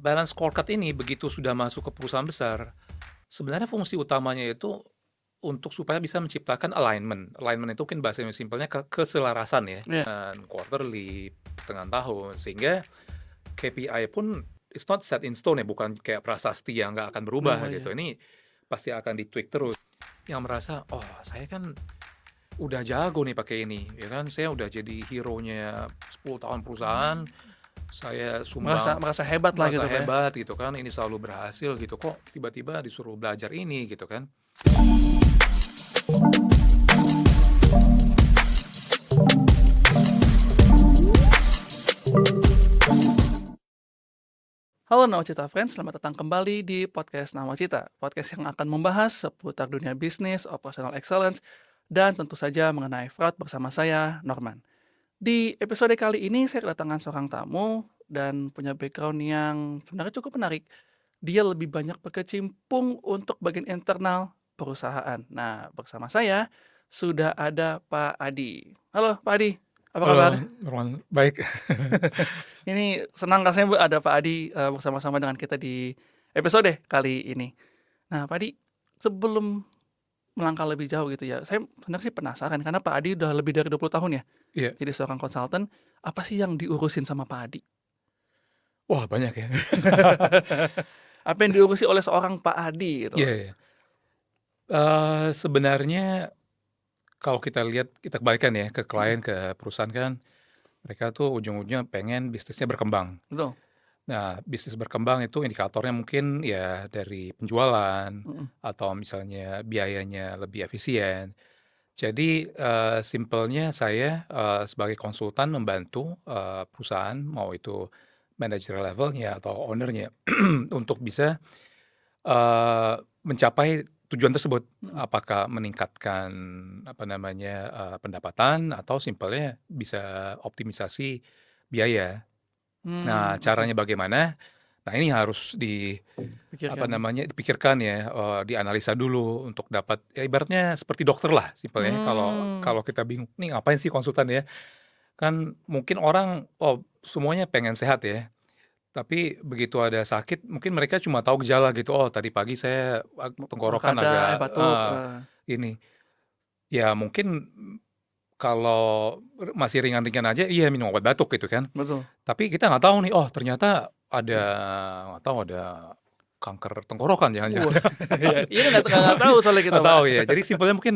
balance scorecard ini begitu sudah masuk ke perusahaan besar, sebenarnya fungsi utamanya itu untuk supaya bisa menciptakan alignment. Alignment itu mungkin bahasa simpelnya keselarasan ya, Iya. quarterly, pertengahan tahun, sehingga KPI pun it's not set in stone ya, bukan kayak prasasti yang nggak akan berubah Oh, gitu. iya. Ini pasti akan di-tweak terus. Yang merasa, oh saya kan udah jago nih pakai ini, ya kan? Saya udah jadi hero-nya 10 tahun perusahaan, saya Merasa sumbang, merasa hebat lah merasa gitu, Pak, ya? hebat gitu kan, ini selalu berhasil gitu, kok tiba-tiba disuruh belajar ini gitu kan. Halo Nawacita Friends, selamat datang kembali di podcast Nawacita. Podcast yang akan membahas seputar dunia bisnis, operational excellence, dan tentu saja mengenai fraud bersama saya, Norman. Di episode kali ini saya kedatangan seorang tamu dan punya background yang sebenarnya cukup menarik. Dia lebih banyak berkecimpung untuk bagian internal perusahaan. Nah, bersama saya sudah ada Pak Adi. Halo Pak Adi, apa kabar? Halo, Norman, baik. Ini senang rasanya Bu ada Pak Adi bersama-sama dengan kita di episode kali ini. Nah, Pak Adi, sebelum melangkah lebih jauh gitu ya, saya sebenarnya sih penasaran karena Pak Adi udah lebih dari 20 tahun ya Iya. jadi seorang konsultan. Apa sih yang diurusin sama Pak Adi? Wah, banyak ya. Apa yang diurusi oleh seorang Pak Adi gitu Iya, loh? iya. Sebenarnya kalau kita lihat, kita kembalikan ya ke Mhm, klien, ke perusahaan kan, mereka tuh ujung-ujungnya pengen bisnisnya berkembang. betul, Nah, bisnis berkembang itu indikatornya mungkin ya dari penjualan mhm, atau misalnya biayanya lebih efisien. Jadi, simpelnya saya, sebagai konsultan membantu, perusahaan mau itu manager levelnya atau owner-nya untuk bisa, mencapai tujuan tersebut. mhm. Apakah meningkatkan, apa namanya, pendapatan atau simpelnya bisa optimisasi biaya. Nah, Oke, caranya bagaimana? Nah, ini harus apa pikirkan ya. namanya, dipikirkan ya, dianalisa dulu untuk dapat ya ibaratnya seperti dokter lah simpelnya kalau Mmm, kalau kita bingung, "Nih ngapain sih konsultan ya?" Kan mungkin orang, oh semuanya pengen sehat ya, tapi begitu ada sakit mungkin mereka cuma tahu gejala gitu, "Oh tadi pagi saya tenggorokan kadang agak" batuk, ini. Ya mungkin kalau masih ringan-ringan aja iya minum obat batuk gitu kan. betul. Tapi kita nggak tahu nih, oh ternyata ada nggak tahu ada kanker tenggorokan jangan-jangan. Wah, iya, iya nggak tahu soalnya kita, Nggak Pak. tahu ya. Jadi simpelnya mungkin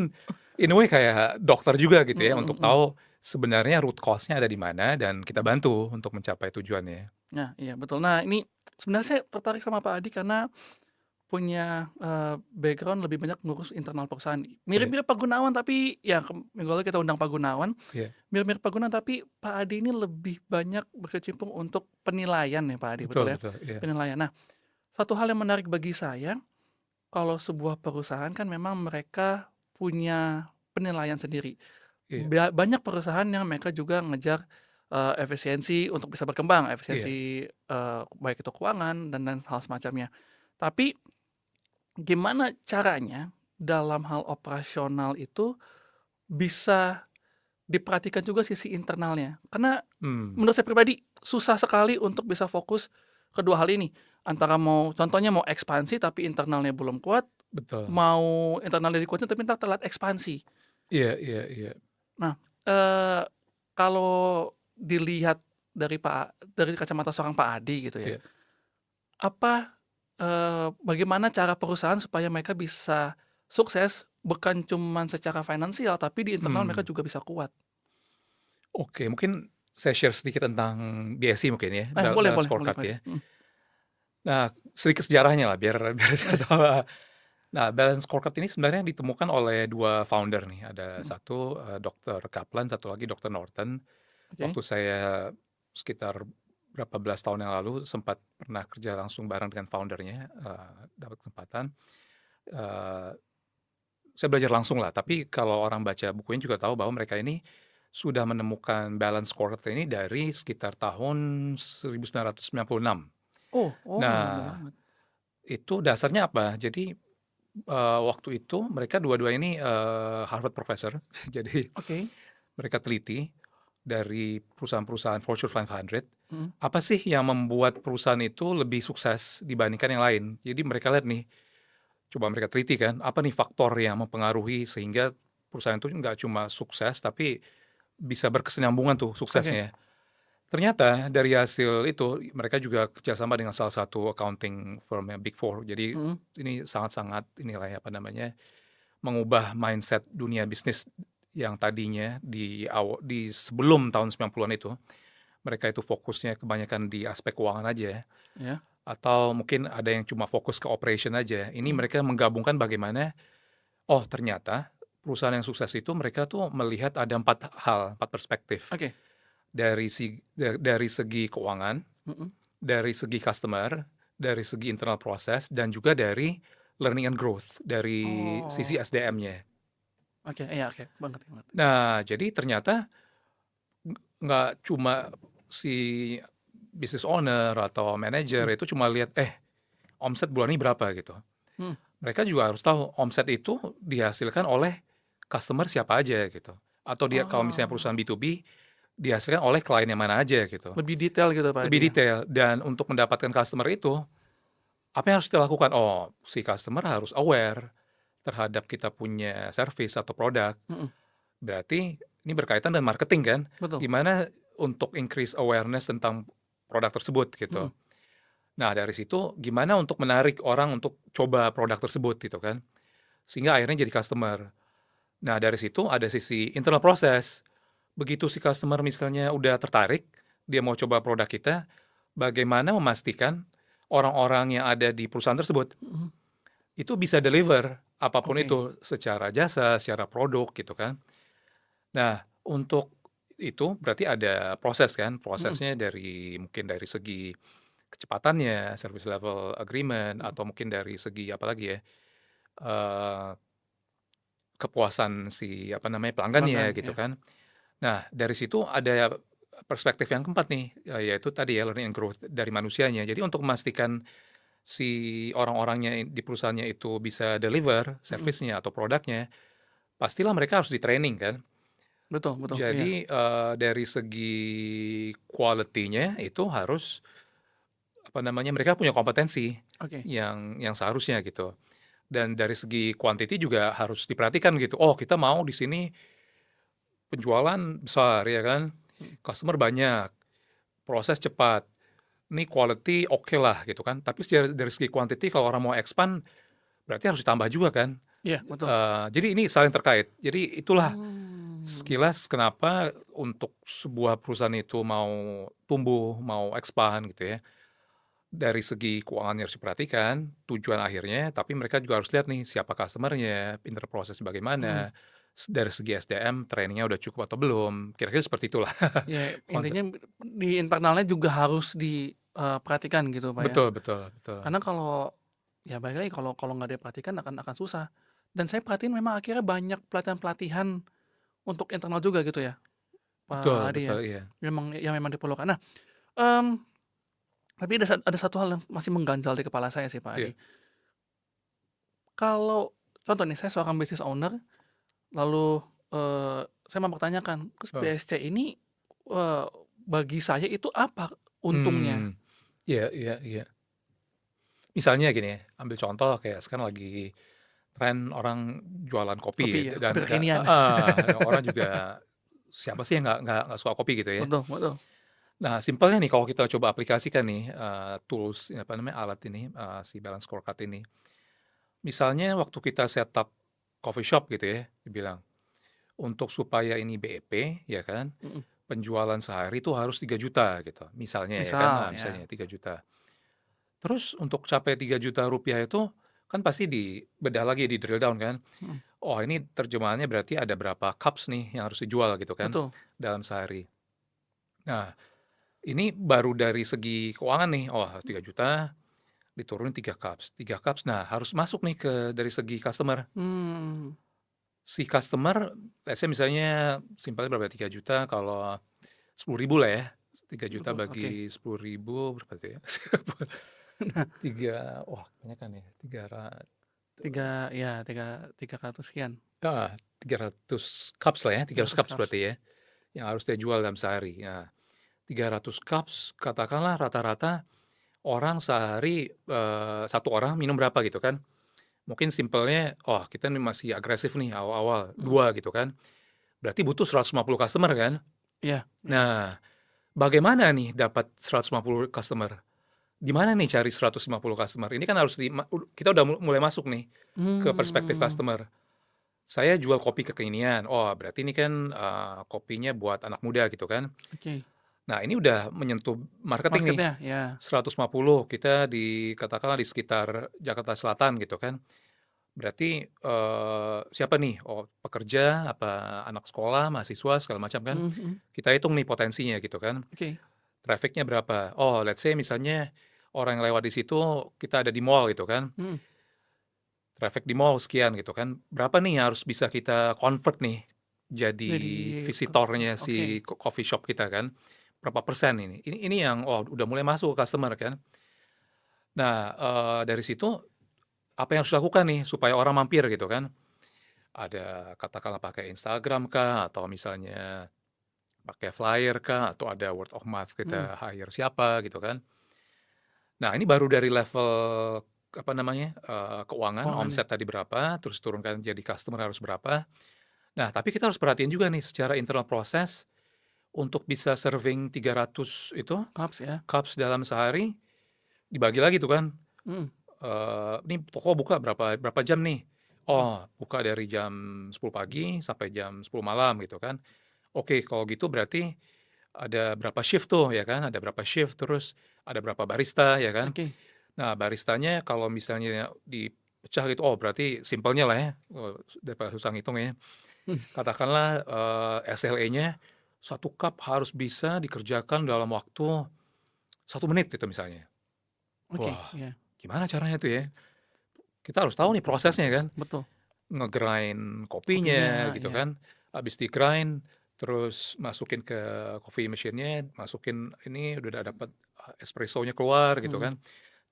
in a way kayak dokter juga gitu ya Mhm, untuk mhm. tahu sebenarnya root cause-nya ada di mana dan kita bantu untuk mencapai tujuannya. Nah, iya betul. Nah, ini sebenarnya saya tertarik sama Pak Adi karena punya, background lebih banyak ngurus internal perusahaan. Iya, Mirip-mirip Pak Gunawan tapi ya minggu lalu kita undang Pak Gunawan, iya. mirip-mirip Pak Gunawan tapi Pak Adi ini lebih banyak berkecimpung untuk penilaian ya Pak Adi, betul Betul, ya? betul, iya, Penilaian. Nah, satu hal yang menarik bagi saya, kalau sebuah perusahaan kan memang mereka punya penilaian sendiri. iya, Banyak perusahaan yang mereka juga ngejar, efisiensi untuk bisa berkembang, iya. efisiensi, baik itu keuangan dan hal semacamnya. Tapi gimana caranya dalam hal operasional itu bisa diperhatikan juga sisi internalnya? Karena Mmm, menurut saya pribadi susah sekali untuk bisa fokus kedua hal ini, antara mau contohnya mau ekspansi tapi internalnya belum kuat, betul. mau internalnya dikuatin tapi entar telat ekspansi. Iya, iya, iya, Nah, eee, kalau dilihat dari kacamata seorang Pak Adi gitu ya, iya. apa, bagaimana cara perusahaan supaya mereka bisa sukses bukan cuman secara finansial, tapi di internal mereka Mmm, juga bisa kuat? oke mungkin saya share sedikit tentang BSI mungkin ya, Boleh balance boleh boleh, scorecard Pak Adi. ya. Mhm, Nah, sedikit sejarahnya lah biar biar kita boleh. tahu. Nah, balance scorecard ini sebenarnya ditemukan oleh 2 founder nih, ada Mhm, satu, Dokter Kaplan, satu lagi Dokter Norton. oke. Waktu saya sekitar berapa belas tahun yang lalu sempat pernah kerja langsung bareng dengan founder-nya, dapat kesempatan, eee, saya belajar langsung lah, tapi kalau orang baca bukunya juga tahu bahwa mereka ini sudah menemukan balance scorecard ini dari sekitar tahun 1996. Oh oh lama Nah, banget. itu dasarnya apa? Jadi, waktu itu mereka dua-dua ini, Harvard professor, jadi Oke. mereka teliti dari perusahaan-perusahaan Fortune 500, Mhm. apa sih yang membuat perusahaan itu lebih sukses dibandingkan yang lain. Jadi mereka lihat nih, coba mereka teliti kan, apa nih faktor yang mempengaruhi sehingga perusahaan itu nggak cuma sukses, tapi bisa berkesinambungan tuh Oke. suksesnya. Ternyata dari hasil itu, mereka juga kerjasama dengan salah satu accounting firm yang Big Four. Jadi Mhm. ini sangat-sangat inilah ya, apa namanya, mengubah mindset dunia bisnis yang tadinya di sebelum tahun 90-an itu, mereka itu fokusnya kebanyakan di aspek keuangan aja, Ya. atau mungkin ada yang cuma fokus ke operation aja. Ini Mhm. mereka menggabungkan bagaimana, oh ternyata perusahaan yang sukses itu mereka tuh melihat ada 4 hal, 4 perspektif. Oke. Dari segi keuangan, Mhm. dari segi customer, dari segi internal process, dan juga dari learning and growth, dari sisi Oh. SDM-nya. Oke, iya, oke, mengerti, mengerti. Nah, jadi ternyata nggak cuma si business owner atau manager Mhm. itu cuma lihat, omset bulan ini berapa gitu. Mhm. Mereka juga harus tahu omset itu dihasilkan oleh customer siapa aja gitu. Atau dia kalau misalnya perusahaan Oh, B2B, dihasilkan oleh klien yang mana aja gitu. lebih detail gitu Pak Lebih dia? detail, dan untuk mendapatkan customer itu, apa yang harus kita lakukan? Oh, si customer harus aware terhadap kita punya service atau produk. Mhm. Berarti ini berkaitan dengan marketing kan, Betul. gimana untuk increase awareness tentang produk tersebut gitu. Mhm. Nah dari situ gimana untuk menarik orang untuk coba produk tersebut gitu kan, sehingga akhirnya jadi customer. Nah dari situ ada sisi internal process, begitu si customer misalnya udah tertarik, dia mau coba produk kita, bagaimana memastikan orang-orang yang ada di perusahaan tersebut, Mhm. itu bisa deliver apapun Oke. itu, secara jasa, secara produk gitu kan. Nah, untuk itu berarti ada proses kan, Mhm. prosesnya dari mungkin dari segi kecepatannya, service level agreement, Mhm. atau mungkin dari segi apa lagi ya, eee, kepuasan si apa namanya, pelanggannya Pelanggan, gitu ya. kan. Nah, dari situ ada perspektif yang keempat nih, yaitu tadi ya learning and growth dari manusianya. Jadi untuk memastikan si orang-orangnya di perusahaannya itu bisa deliver Mhm. service-nya atau produknya, pastilah mereka harus di-training kan. Betul, betul, iya. Jadi, dari segi quality-nya itu harus, apa namanya, mereka punya kompetensi Oke. yang seharusnya gitu. Dan dari segi quantity juga harus diperhatikan gitu, oh kita mau di sini penjualan besar ya kan, Mhm. customer banyak, proses cepat, ini quality oke lah gitu kan. Tapi dari segi quantity kalau orang mau expand, berarti harus ditambah juga kan. Iya, betul. Jadi ini saling terkait. Jadi itulah Mmm. sekilas kenapa untuk sebuah perusahaan itu mau tumbuh, mau expand gitu ya, dari segi keuangannya harus diperhatikan, tujuan akhirnya, tapi mereka juga harus lihat nih siapa customer-nya, pinter proses Mhm. bagaimana, dari segi SDM training-nya udah cukup atau belum, kira-kira seperti itulah Ya, konsep. intinya di internalnya juga harus perhatikan gitu, Pak, ya. Betul betul betul. Karena kalau ya balik lagi kalau kalau nggak diperhatikan akan susah. Dan saya perhatiin memang akhirnya banyak pelatihan-pelatihan untuk internal juga gitu ya, Pak Betul Adi ya. betul, iya. Memang diperlukan. Nah, mmm, tapi ada satu hal yang masih mengganjal di kepala saya sih, Pak Adi. Iya, Kalau contoh nih, saya seorang business owner, lalu, saya mempertanyakan, "Terus heeh. BSC ini, eee, bagi saya itu apa untungnya?" Mmm, iya iya iya. Misalnya gini ya, ambil contoh kayak sekarang lagi tren orang jualan kopi Kopi ya, ya, kopi dan kekinian. orang juga siapa sih yang nggak suka kopi gitu ya. Betul, betul. Nah simpelnya nih kalau kita coba aplikasikan nih, tools apa namanya, alat ini, si balance scorecard ini. Misalnya waktu kita setup coffee shop gitu ya, dibilang, untuk supaya ini BEP ya kan, Mhm. penjualan sehari itu harus 3 juta gitu, misalnya ya kan, Misal misalnya ya, 3 juta. Terus untuk capai 3 juta rupiah itu, kan pasti dibedah lagi, di-drill down kan. mhm, Oh ini terjemahannya berarti ada berapa cups nih yang harus dijual gitu kan, betul. dalam sehari. Nah, ini baru dari segi keuangan nih, oh 3 juta diturunin 3 cups, 3 cups, nah harus masuk nih dari segi customer. Mmm, Si customer, let's say misalnya simpelnya berapa, 3 juta kalau 10.000 lah ya, 3 juta betul, oke. bagi 10.000 berapa tuh ya? Nah, Wah kebanyakan ya, 300 sekian, heeh, 300 cups lah ya, 300 300 cups cups. berarti ya. yang harus dia jual dalam sehari. Nah, 300 cups katakanlah rata-rata orang sehari, 1 orang minum berapa gitu kan. Mungkin simpelnya, oh kita nih masih agresif nih awal-awal, Mhm. 2 gitu kan. Berarti butuh 150 customer kan. Iya iya. Nah, bagaimana nih dapat 150 customer? Di mana nih cari 150 customer? Ini kan harus kita udah mulai masuk nih ke perspektif Mmm, customer. Saya jual kopi kekinian, oh berarti ini kan, kopinya buat anak muda gitu kan. oke. Nah ini udah menyentuh marketing nih, Market-nya, ya. 150 kita katakanlah di sekitar Jakarta Selatan gitu kan. Berarti, siapa nih? Oh pekerja, apa anak sekolah, mahasiswa, segala macam kan. Mhm mhm. Kita hitung nih potensinya gitu kan. Oke. Traffic-nya berapa? Oh let's say misalnya orang yang lewat di situ kita ada di mall gitu kan. Mhm. Traffic di mall sekian gitu kan. Berapa nih yang harus bisa kita convert nih jadi Jadi visitornya oke. si coffee shop kita kan. Berapa persen ini? Ini yang oh udah mulai masuk ke customer kan. Nah, dari situ apa yang harus dilakukan nih supaya orang mampir gitu kan. Ada katakanlah pakai Instagram kah atau misalnya pakai flyer kah atau ada word of mouth Mhm. kita hire siapa gitu kan. Nah, ini baru dari level apa namanya, keuangan, Keuangannya. omset tadi berapa, terus turunkan jadi customer harus berapa. Nah, tapi kita harus perhatiin juga nih secara internal proses untuk bisa serving 300 itu Cups ya? cups dalam sehari, dibagi lagi tuh kan, Mhm. "Ini toko buka berapa berapa jam nih?" "Oh, buka dari jam 10 pagi sampai jam 10 malam," gitu kan. Oke, kalau gitu berarti ada berapa shift tuh ya kan, ada berapa shift, terus ada berapa barista ya kan. Oke. Nah, baristanya kalau misalnya dipecah gitu, oh berarti simpelnya lah ya, daripada susah ngitung ya. Mmm, Katakanlah, SLA-nya 1 cup harus bisa dikerjakan dalam waktu 1 menit gitu misalnya. oke, Wah, iya. gimana caranya tuh ya? Kita harus tahu nih prosesnya kan, Betul. nge-grind kopinya Kopinya, gitu iya. kan, habis di-grind terus masukin ke coffee machine-nya, masukin ini udah dapet, espressonya keluar gitu Mhm kan.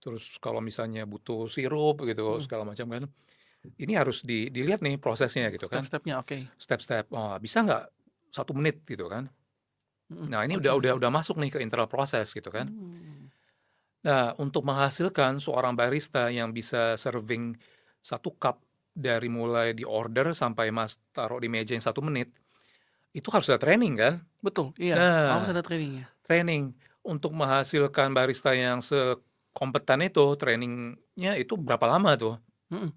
Terus kalau misalnya butuh sirup gitu mhm. segala macam kan, ini harus dilihat nih prosesnya gitu kan, Step-stepnya, oke. step-step, oh bisa nggak 1 menit gitu kan. Mhm, Nah ini oke oke. udah masuk nih ke internal proses gitu kan. Mmm, Nah untuk menghasilkan seorang barista yang bisa serving 1 cup dari mulai di order sampai Mas taruh di meja yang 1 menit, itu harus ada training kan. betul, iya, harus Nah, ada training-nya. training untuk menghasilkan barista yang sekompeten itu, trainingnya itu berapa lama tuh? Mhm,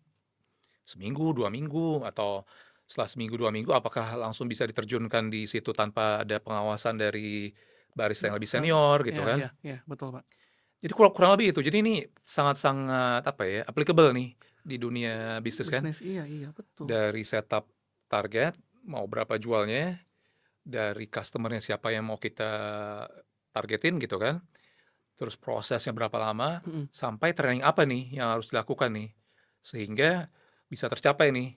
Seminggu, 2 minggu, atau setelah seminggu, 2 minggu apakah langsung bisa diterjunkan di situ tanpa ada pengawasan dari barista yang lebih senior gitu iya kan. iya iya, betul, Pak. Jadi kurang kurang lebih itu. Jadi ini sangat-sangat apa ya, applicable nih di dunia bisnis kan. Bisnis, iya iya, betul. Dari setup target, mau berapa jualnya, dari customer-nya siapa yang mau kita targetin gitu kan. Terus prosesnya berapa lama, Mhm, sampai training apa nih yang harus dilakukan nih, sehingga bisa tercapai nih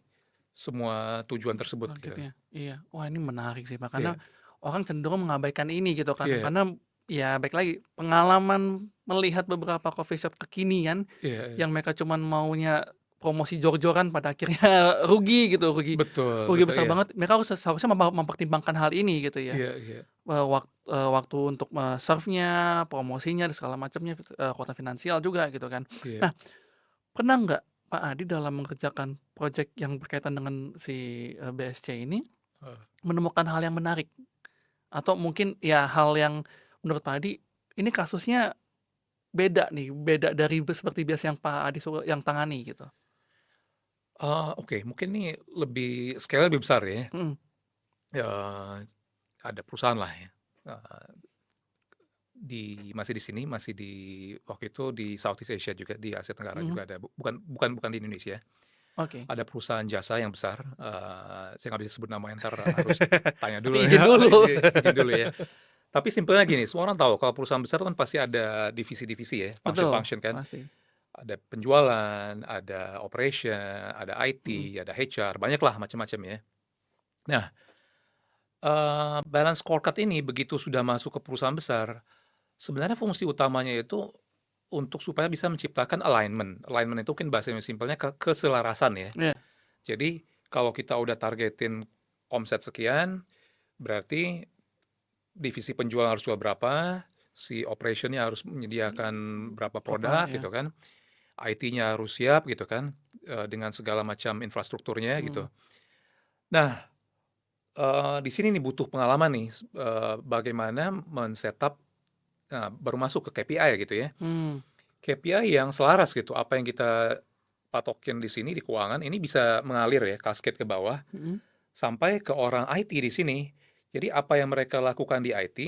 semua tujuan tersebut gitu. targetnya, iya. Wah, ini menarik sih, Pak, karena Iya orang cenderung mengabaikan ini gitu kan, iya karena ya baik lagi, pengalaman melihat beberapa coffee shop kekinian iya iya. yang mereka cuman maunya promosi jor-joran pada akhirnya rugi gitu, rugi Betul rugi betul, besar iya. banget. Mereka harus seharusnya mempertimbangkan hal ini gitu ya, Iya iya waktu untuk, serve-nya, promosinya, dan segala macamnya, kuota finansial juga gitu kan. iya. Nah, pernah nggak Pak Adi dalam mengerjakan project yang berkaitan dengan si, BSC ini, Heeh. menemukan hal yang menarik? Atau mungkin ya hal yang menurut Pak Adi, ini kasusnya beda nih, beda dari seperti biasa yang Pak Adi yang tangani gitu? Oke mungkin nih scale-nya lebih besar ya, Mhm eee, ada perusahaan lah ya, eee, masih di sini, masih di waktu itu di Southeast Asia juga, di Asia Tenggara mhm, juga ada, bukan di Indonesia. oke. Ada perusahaan jasa yang besar, saya nggak bisa sebut namanya, entar harus tanya Tapi dulu izin ya, dulu. izin dulu ya. Tapi simpelnya gini, semua orang tahu kalau perusahaan besar itu kan pasti ada divisi-divisi ya, Betul, function-function kan. pasti. Ada penjualan, ada operation, ada Mhm, IT, ada HR, banyaklah macam-macam ya. Nah, balance scorecard ini begitu sudah masuk ke perusahaan besar, sebenarnya fungsi utamanya itu untuk supaya bisa menciptakan alignment. Alignment itu kan bahasa simpelnya keselarasan ya. iya, Jadi kalau kita udah targetin omset sekian, berarti divisi penjualan harus jual berapa, si operation-nya harus menyediakan berapa Berapa produk ya? gitu kan, IT-nya harus siap gitu kan, dengan segala macam infrastrukturnya Mhm. gitu. Nah, di sini nih butuh pengalaman nih, bagaimana men-setup, nah baru masuk ke KPI gitu ya. Mmm, KPI yang selaras gitu, apa yang kita patokin di sini di keuangan ini bisa mengalir ya, cascade ke bawah mhm. sampai ke orang IT di sini. Jadi apa yang mereka lakukan di IT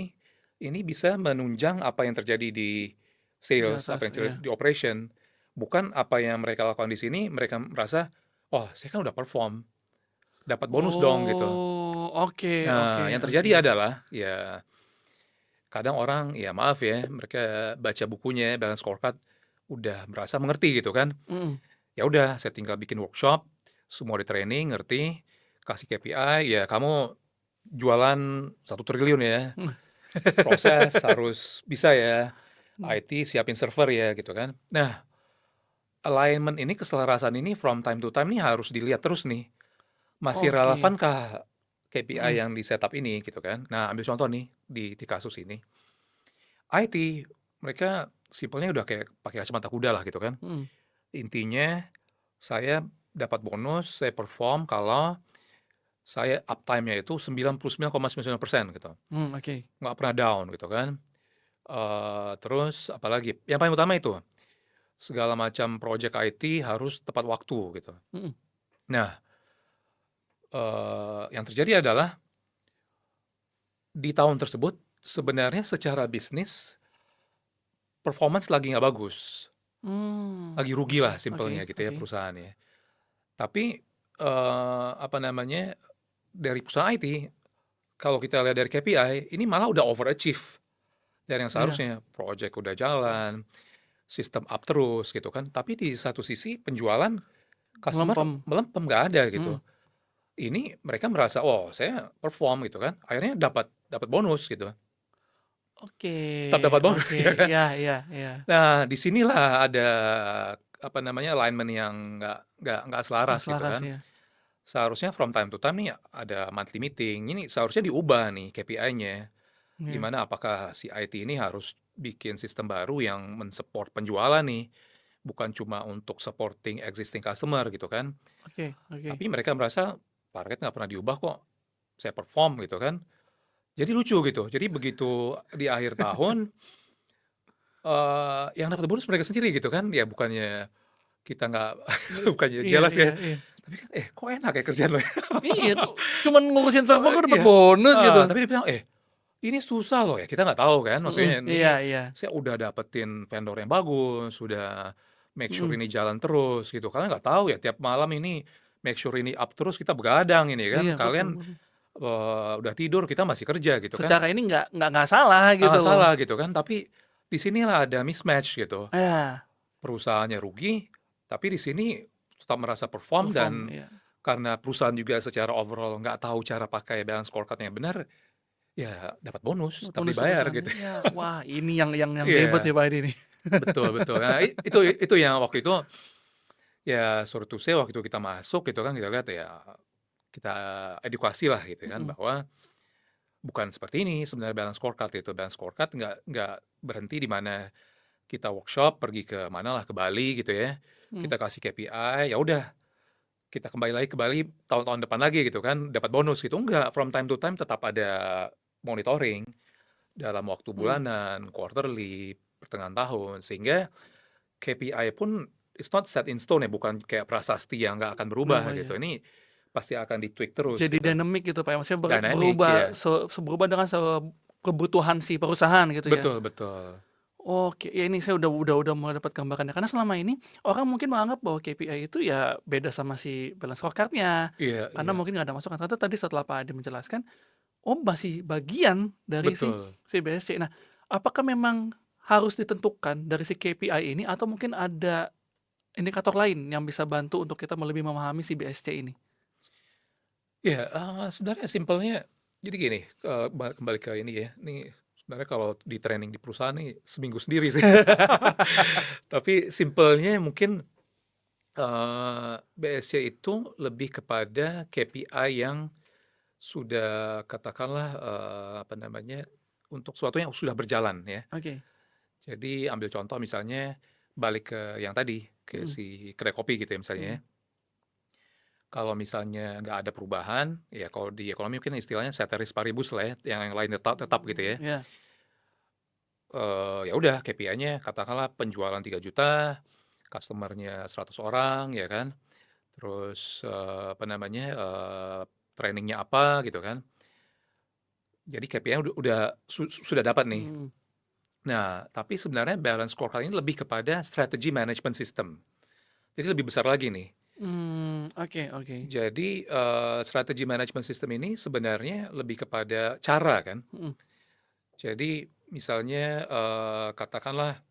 ini bisa menunjang apa yang terjadi di Di sales, apa atas, yang terjadi iya. di operation. Bukan apa yang mereka lakukan di sini, mereka merasa, "Oh, saya kan udah perform, dapat bonus dong," gitu. Oh, oke oke Nah, yang oke. terjadi adalah ya kadang orang ya maaf ya, mereka baca bukunya balance scorecard udah merasa mengerti gitu kan. Mhm. Ya udah saya tinggal bikin workshop, semua di-training, ngerti, kasih KPI, ya kamu jualan 1 triliun ya, proses harus bisa ya, Mmm, IT siapin server ya gitu kan. Nah, alignment ini, keselarasan ini from time to time nih harus dilihat terus nih, masih oke. relevankah KPI Mhm. yang di-setup ini gitu kan. Nah, ambil contoh nih di kasus ini, IT mereka simpelnya udah kayak pakai kacamata kuda lah gitu kan. Mhm. Intinya saya dapat bonus, saya perform kalau saya uptime-nya itu 99,99% gitu, Oke. nggak pernah down gitu kan. Terus apalagi, yang paling utama itu, segala macam project IT harus tepat waktu gitu. Mhm. Nah, yang terjadi adalah di tahun tersebut sebenarnya secara bisnis performance lagi nggak bagus, lagi rugi Oke lah oke simpelnya gitu ya oke. perusahaannya. Tapi, apa namanya, dari perusahaan IT, kalau kita lihat dari KPI, ini malah udah overachieve dari yang Iya, seharusnya. Project udah jalan, sistem up terus gitu kan, tapi di satu sisi penjualan customer melempem. melempem, nggak ada gitu. Mhm. Ini mereka merasa, "Oh, saya perform," gitu kan, akhirnya dapat dapat bonus gitu, Oke tetap dapat bonus oke. ya kan. Iya iya iya. Nah, di sinilah ada, apa namanya, alignment yang nggak Nggak selaras gitu selaras kan. ya. Seharusnya from time to time nih ada monthly meeting, ini seharusnya diubah nih KPI-nya. Iya. Gimana, apakah si IT ini harus bikin sistem baru yang men-support penjualan nih, bukan cuma untuk supporting existing customer gitu kan. Oke oke. Tapi mereka merasa, target nggak pernah diubah kok, saya perform gitu kan. Jadi lucu gitu, jadi begitu di akhir tahun, yang dapat bonus mereka sendiri gitu kan, ya bukannya kita nggak bukannya Iya jealous iya ya, iya. tapi kan, kok enak ya kerjaan lo ya?" Iya tuh, cuman ngurusin server kok dapat Iya, bonus gitu. tapi dia bilang, "Ini susah loh ya," kita nggak tahu kan, Mhm, maksudnya iya ini iya. saya udah dapetin vendor yang bagus, sudah make sure Mhm. ini jalan terus gitu, kalian nggak tahu ya tiap malam ini make sure ini up terus, kita begadang ini kan, Iya, betul kalian, betul. udah tidur, kita masih kerja gitu kan. Secara ini nggak salah gitu Nggak loh. salah gitu kan, tapi di sinilah ada mismatch gitu. Iya, Perusahaannya rugi, tapi di sini tetap merasa perform, perform, dan iya. karena perusahaan juga secara overall nggak tahu cara pakai balance scorecard yang benar, ya dapat bonus, tetap Bonus dibayar perusahaan, gitu. iya. Wah, ini yang ribet Iya, ya Pak ini nih. betul betul. Nah, itu yang waktu itu, ya sorry to say, waktu itu kita masuk gitu kan, kita lihat ya, kita edukasi lah gitu kan, Mhm, bahwa bukan seperti ini sebenarnya balance scorecard itu. Balance scorecard nggak berhenti di mana kita workshop, pergi ke mana lah, ke Bali gitu ya, mhm. kita kasih KPI, ya udah kita kembali lagi ke Bali tahun-tahun depan lagi gitu kan, dapat bonus gitu, enggak, from time to time tetap ada monitoring dalam waktu Mhm, bulanan, quarterly, pertengahan tahun, sehingga KPI pun it's not set in stone ya, bukan kayak prasasti yang nggak akan berubah berubah gitu. ya. Ini pasti akan di-tweak terus Jadi gitu. dynamic gitu Pak ya, maksudnya Dynamic, berubah ya. berubah dengan kebutuhan si perusahaan gitu ya. Betul betul. Oke, ya ini saya udah mulai dapat gambarannya, karena selama ini orang mungkin menganggap bahwa KPI itu ya beda sama si balance scorecard-nya, Iya karena iya, mungkin nggak ada masukan. Ternyata tadi setelah Pak Ade menjelaskan, oh masih bagian dari betul. si BSC. Nah, apakah memang harus ditentukan dari si KPI ini atau mungkin ada indikator lain yang bisa bantu untuk kita lebih memahami si BSC ini? Iya, sebenarnya simpelnya jadi gini, kembali ke ini ya, ini sebenarnya kalau di training di perusahaan nih seminggu sendiri sih. Tapi simpelnya mungkin, BSC itu lebih kepada KPI yang sudah katakanlah, apa namanya, untuk sesuatu yang sudah berjalan ya. Oke. Jadi ambil contoh misalnya balik ke yang tadi, ke Mhm si kedai kopi gitu ya misalnya ya. mhm. Kalau misalnya nggak ada perubahan, ya kalau di ekonomi mungkin istilahnya ceteris paribus lah ya, yang lain tetap tetap gitu ya. Iya. Ya udah KPI-nya katakanlah penjualan 3 juta, customer-nya 100 orang ya kan, terus, apa namanya, trainingnya apa gitu kan. Jadi KPI-nya udah sudah dapat nih. Mhm. Nah, tapi sebenarnya balance scorecard ini lebih kepada strategi management system. Jadi lebih besar lagi nih. Oke oke. Jadi, strategi management system ini sebenarnya lebih kepada cara kan. Mhm. Jadi misalnya, katakanlah,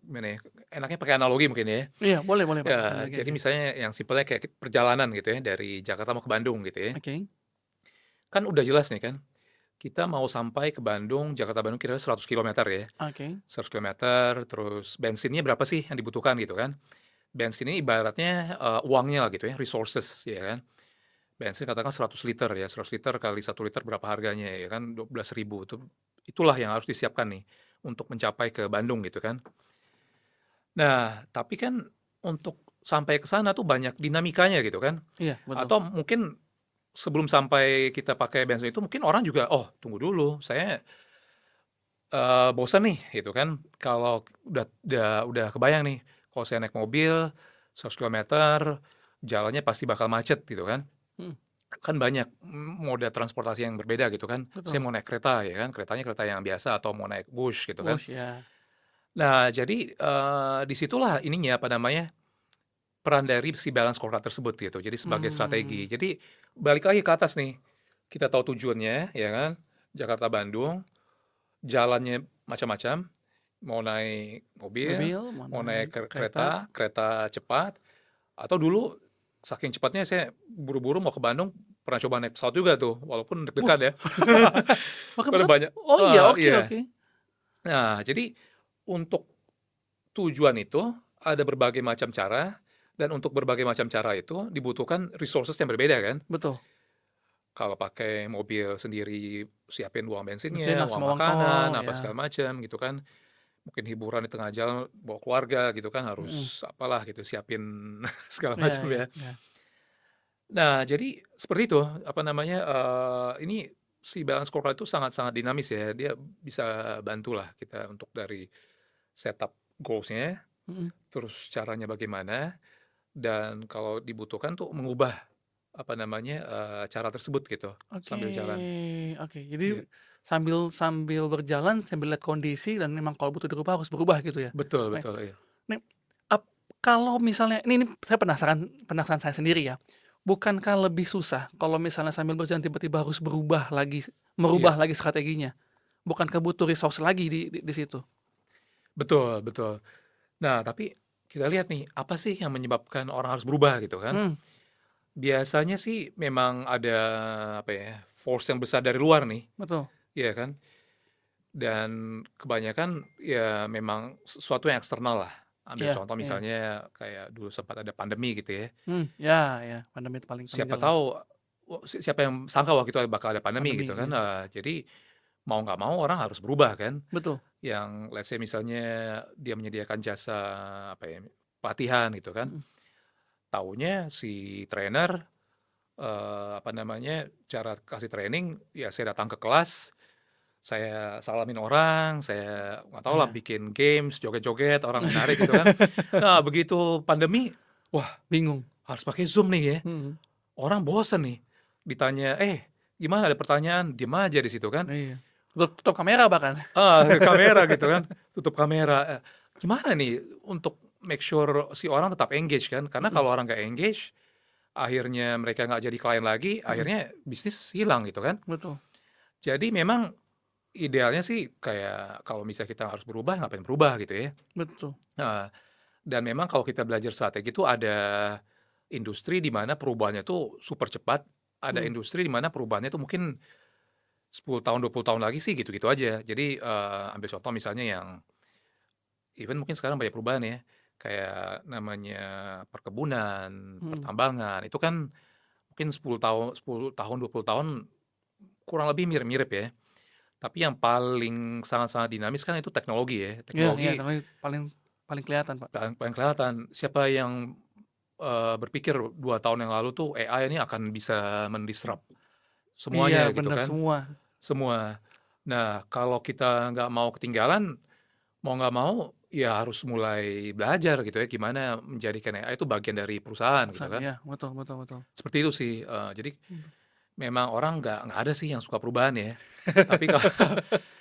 gimana ya, enaknya pakai analogi mungkin ya. Iya, boleh boleh Ya, pakai analogi jadi aja. misalnya yang simpelnya kayak perjalanan gitu ya, dari Jakarta mau ke Bandung gitu ya. Oke Kan udah jelas nih kan, kita mau sampai ke Bandung, Jakarta Bandung kira-kira 100 kilometer ya. oke. 100 kilometer, terus bensinnya berapa sih yang dibutuhkan gitu kan. Bensin ini ibaratnya, uangnya lah gitu ya, resources ya kan. Bensin katakan 100 liter ya, 100 liter kali 1 liter berapa harganya ya kan, 12.000 itulah yang harus disiapkan nih, untuk mencapai ke Bandung gitu kan. Nah, tapi kan untuk sampai ke sana tuh banyak dinamikanya gitu kan, Iya, betul. atau mungkin sebelum sampai kita pakai bensin itu mungkin orang juga, "Oh tunggu dulu, saya, bosan nih," gitu kan. Kalau udah kebayang nih, kalau saya naik mobil 100 kilometer, jalannya pasti bakal macet gitu kan. Mhm, Kan banyak, moda transportasi yang berbeda gitu kan. Saya betul. mau naik kereta ya kan, keretanya kereta yang biasa atau mau naik bus gitu kan. Wush, ya. Nah jadi, di situlah ininya, apa namanya, peran dari si balance scorecard tersebut gitu, jadi sebagai Mmm, strategi. Jadi balik lagi ke atas nih, kita tahu tujuannya ya kan, Jakarta Bandung, jalannya macam-macam, mau naik mobil, mobil, mau mau naik naik kereta. kereta, kereta cepat, atau dulu saking cepatnya saya buru-buru mau ke Bandung, pernah coba naik pesawat juga tuh, walaupun Wah, deg-degan ya. pakai Karena pesawat? banyak, Oh iya, oke iya. oke. Nah, jadi untuk tujuan itu ada berbagai macam cara, dan untuk berbagai macam cara itu dibutuhkan resources yang berbeda kan. Betul. Kalau pakai mobil sendiri, siapin uang Bensin bensinnya, lah uang sama uang makanan, tol, apa ya. segala macam gitu kan. Mungkin hiburan di tengah jalan bawa keluarga gitu kan, Mhm. harus apalah gitu, siapin segala Iya macam iya ya. iya. Nah, jadi seperti itu, apa namanya, ini si balance scorecard itu sangat-sangat dinamis ya, dia bisa bantulah kita untuk dari setup goals-nya, Mhm. terus caranya bagaimana, dan kalau dibutuhkan tuh mengubah, apa namanya, cara tersebut gitu, Oke sambil jalan. oke. Jadi Iya, sambil sambil berjalan, sambil lihat kondisi dan memang kalau butuh dirubah harus berubah gitu ya? betul Oke. betul, iya. Nih, kalau misalnya ini saya penasaran penasaran saya sendiri ya, bukankah lebih susah kalau misalnya sambil berjalan tiba-tiba harus Iya, merubah lagi strateginya? Bukankah butuh resource lagi di situ? betul betul. Nah, tapi kita lihat nih, apa sih yang menyebabkan orang harus berubah gitu kan. Mmm, Biasanya sih memang ada, apa ya, force yang besar dari luar nih, betul. iya kan. Dan kebanyakan ya memang sesuatu yang eksternal lah. Ambil Iya contoh iya. misalnya kayak dulu sempat ada pandemi gitu ya. Ya ya, pandemi itu paling paling Siapa jelas. tahu, siapa yang sangka waktu itu bakal ada pandemi Pandemi, gitu kan. iya. Jadi mau nggak mau orang harus berubah kan. Betul. Yang let's say misalnya dia menyediakan jasa, apa ya, pelatihan gitu kan. Mhm. Taunya si trainer, apa namanya, cara kasih training, ya saya datang ke kelas, saya salamin orang, saya nggak tahu lah Iya. bikin games, joget-joget, orang menarik gitu kan. Nah, begitu pandemi, wah Bingung. harus pakai Zoom nih ya, Mhm. orang bosen nih, ditanya, gimana ada pertanyaan?" Diem aja di situ kan. Iya. Tutup tutup kamera bahkan. Kamera gitu kan, tutup kamera, gimana nih untuk make sure si orang tetap engage kan, karena Mhm kalau orang nggak engage, akhirnya mereka nggak jadi klien lagi, mhm. akhirnya bisnis hilang gitu kan. Betul Jadi memang idealnya sih kayak kalau misalnya kita harus berubah, ngapain berubah gitu ya. betul. Heeh, dan memang kalau kita belajar strategi itu ada industri di mana perubahannya tuh super cepat, ada Mhm. industri di mana perubahannya tuh mungkin 10 tahun, 20 tahun lagi sih gitu-gitu aja. Jadi, ambil contoh misalnya yang even mungkin sekarang banyak perubahan ya, kayak namanya perkebunan, Mhm. pertambangan, itu kan mungkin 10 tahun, 20 tahun kurang lebih mirip-mirip ya. Tapi yang paling sangat-sangat dinamis kan itu teknologi ya, Iya iya, teknologi teknologi paling paling kelihatan, Pak. paling paling kelihatan. Siapa yang, berpikir 2 tahun yang lalu tuh AI ini akan bisa men-disrupt Iya, semuanya gitu bener kan, semua. semua. Nah, kalau kita nggak mau ketinggalan, mau nggak mau ya harus mulai belajar gitu ya, gimana menjadikan AI itu bagian dari perusahaan gitu Perusahaan, kan. iya, betul betul betul. Seperti itu sih, jadi Mhm. memang orang nggak ada sih yang suka perubahan ya. Tapi kalau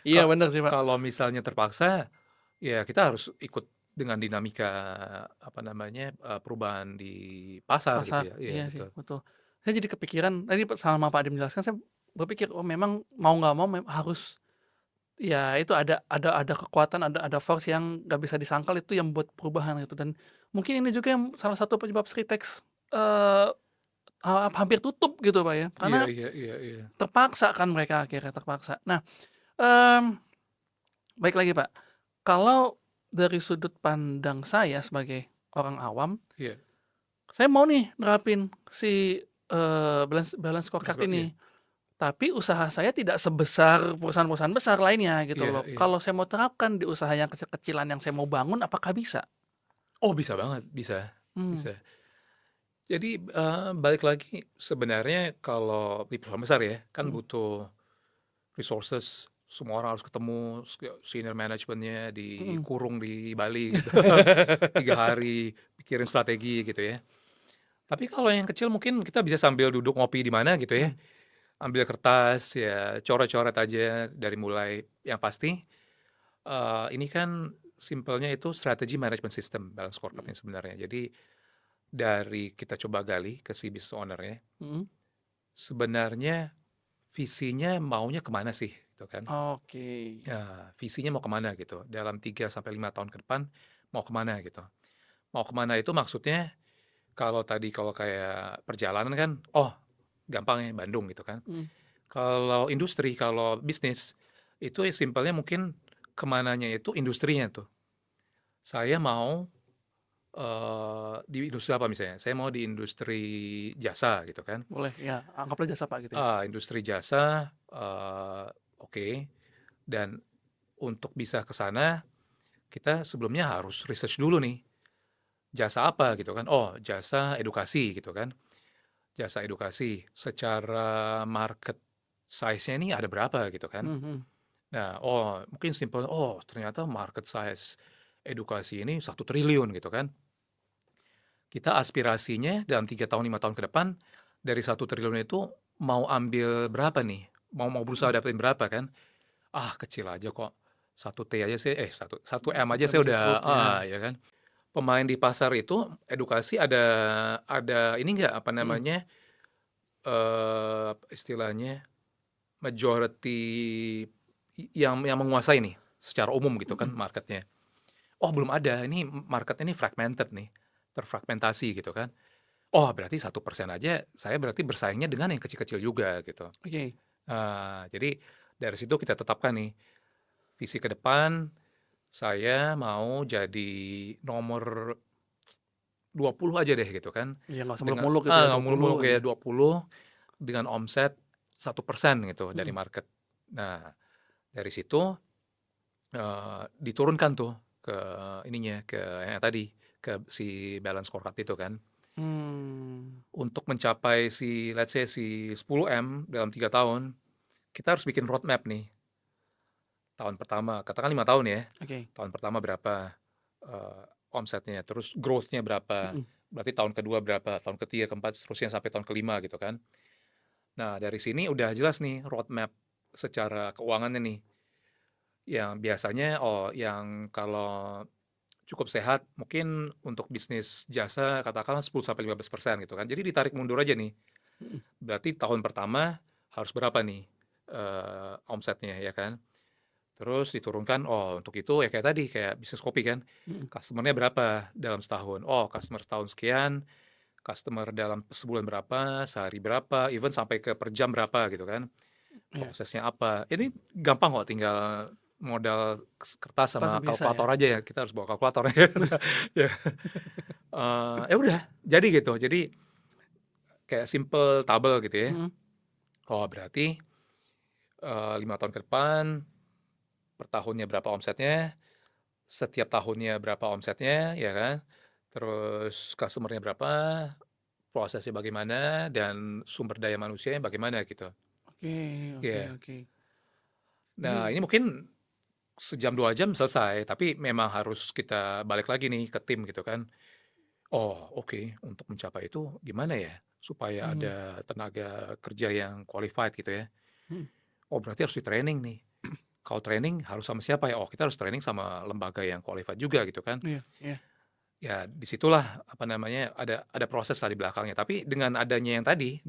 Iya, bener sih, Pak. kalau misalnya terpaksa, ya kita harus ikut dengan dinamika, apa namanya, perubahan di pasar gitu Pasar, ya. Iya iya sih, betul. betul. Saya jadi kepikiran tadi sama Pak Ade menjelaskan, saya berpikir, oh memang mau nggak mau harus ya itu ada kekuatan, ada force yang nggak bisa disangkal itu yang buat perubahan gitu dan mungkin ini juga yang salah satu penyebab Sritex, eee, hampir tutup gitu, Pak, ya. Iya Karena iya iya iya. terpaksa kan mereka akhirnya terpaksa. Nah, mmm, baik lagi, Pak, kalau dari sudut pandang saya sebagai orang awam, Iya, saya mau nih nerapin si, balance balance scorecard betul, iya. ini, tapi usaha saya tidak sebesar perusahaan-perusahaan besar lainnya gitu Iya loh. iya. Kalau saya mau terapkan di usaha yang kecil-kecilan yang saya mau bangun, apakah bisa? Oh bisa banget, bisa Mmm, bisa. Jadi, balik lagi sebenarnya kalau di perusahaan besar ya, kan mhm butuh resources, semua orang harus ketemu, senior manajemennya mhm. dikurung di Bali gitu, 3 hari pikirin strategi gitu ya. Tapi kalau yang kecil mungkin kita bisa sambil duduk ngopi di mana gitu ya, Mhm ambil kertas ya coret-coret aja dari mulai yang pasti, ini kan simpelnya itu strategi management system balance scorecard mhm ini sebenarnya. Jadi dari kita coba gali ke si business owner-nya, mhm. sebenarnya visinya maunya kemana sih gitu kan. Oke. Ya, visinya mau kemana gitu, dalam 3 sampai 5 tahun ke depan mau kemana gitu. Mau kemana itu maksudnya kalau tadi kalau kayak perjalanan kan, oh gampang ya Bandung gitu kan. Mhm Kalau industri, kalau bisnis, itu ya simpelnya mungkin kemananya itu industrinya tuh. Saya mau, di industri apa misalnya, saya mau di industri jasa gitu kan. boleh, ya anggaplah jasa, Pak, gitu ya? Industri jasa, oke, dan untuk bisa ke sana, kita sebelumnya harus research dulu nih, jasa apa gitu kan, oh jasa edukasi gitu kan, jasa edukasi secara market size-nya ini ada berapa gitu kan. Mhm mhm. Nah, oh mungkin simpel, oh ternyata market size edukasi ini 1 triliun gitu kan. Kita aspirasinya dalam 3 tahun, 5 tahun ke depan, dari 1 triliun itu mau ambil berapa nih? Mau mau berusaha Mhm. dapetin berapa kan? Ah kecil aja kok, 1T aja sih, satu M aja 1M saya udah, cukup, ya. ya kan. Pemain di pasar itu edukasi ada ini nggak, apa Mhm namanya, istilahnya majority yang menguasai nih, secara umum gitu kan mhm. marketnya. Oh belum ada, ini market ini fragmented nih, terfragmentasi gitu kan. Oh berarti 1% aja saya berarti bersaingnya dengan yang kecil-kecil juga gitu. Oke. Jadi dari situ kita tetapkan nih, visi ke depan saya mau jadi nomor 20 aja deh gitu kan, Iya, nggak usah dengan muluk-muluk gitu ya, nggak 20 muluk-muluk aja. kayak 20 dengan omset 1% gitu dari Mhm. market. Nah dari situ, diturunkan tuh ke ininya, ke yang tadi, ke si balance scorecard itu kan. Mmm, Untuk mencapai si let's say si 10M dalam 3 tahun, kita harus bikin roadmap nih. Tahun pertama, katakan 5 tahun ya. oke. Tahun pertama berapa, eee, omsetnya, terus growth-nya berapa, Mhm berarti tahun kedua berapa, tahun ketiga, keempat, seterusnya sampai tahun kelima gitu kan. Nah dari sini udah jelas nih roadmap secara keuangannya nih, yang biasanya yang kalau cukup sehat mungkin untuk bisnis jasa katakanlah 10 sampai 15% gitu kan. Jadi ditarik mundur aja nih, mhm. berarti tahun pertama harus berapa nih, omsetnya ya kan. Terus diturunkan, oh untuk itu ya kayak tadi, kayak bisnis kopi kan, Mhm, customer-nya berapa dalam setahun, oh customer setahun sekian, customer dalam sebulan berapa, sehari berapa, even sampai ke per jam berapa gitu kan, iya. prosesnya apa. Ini gampang kok, tinggal modal kertas Kertas sama bisa ya? kalkulator aja ya, kita harus bawa kalkulator ya. Ya, ya udah jadi gitu. Jadi kayak simple tabel gitu ya. Mhm Oh berarti, 5 tahun ke depan, per tahunnya berapa omsetnya, setiap tahunnya berapa omsetnya, ya kan. Terus customer-nya berapa, prosesnya bagaimana, dan sumber daya manusianya bagaimana gitu. Oke oke Iya. oke. Nah, Ini ini mungkin sejam 2 jam selesai, tapi memang harus kita balik lagi nih ke tim gitu kan. Oh, oke, untuk mencapai itu gimana ya supaya mhm ada tenaga kerja yang qualified gitu ya. mhm. Oh, berarti harus di-training nih. Kalau training harus sama siapa ya? Oh, kita harus training sama lembaga yang qualified juga gitu kan. Iya iya. Ya, disitulah apa namanya, ada proses lah di belakangnya. Tapi dengan adanya yang tadi,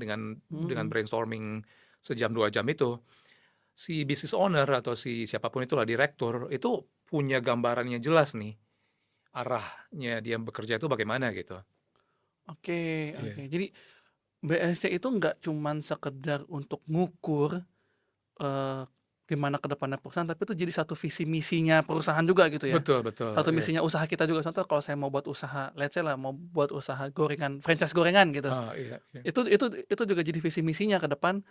Mhm dengan mhm. brainstorming sejam 2 jam itu, si business owner atau si siapapun itulah, direktur, itu punya gambarannya jelas nih, arahnya dia bekerja itu bagaimana gitu. Oke oke. Iya. Jadi BSC itu nggak cuman sekedar untuk ngukur, eee, gimana ke depannya perusahaan, tapi itu jadi satu visi misinya perusahaan juga gitu ya? Betul betul, Satu iya. misinya usaha kita juga, contoh kalau saya mau buat usaha, let's say lah mau buat usaha gorengan, franchise gorengan gitu, Iya iya. itu juga jadi visi misinya ke depan,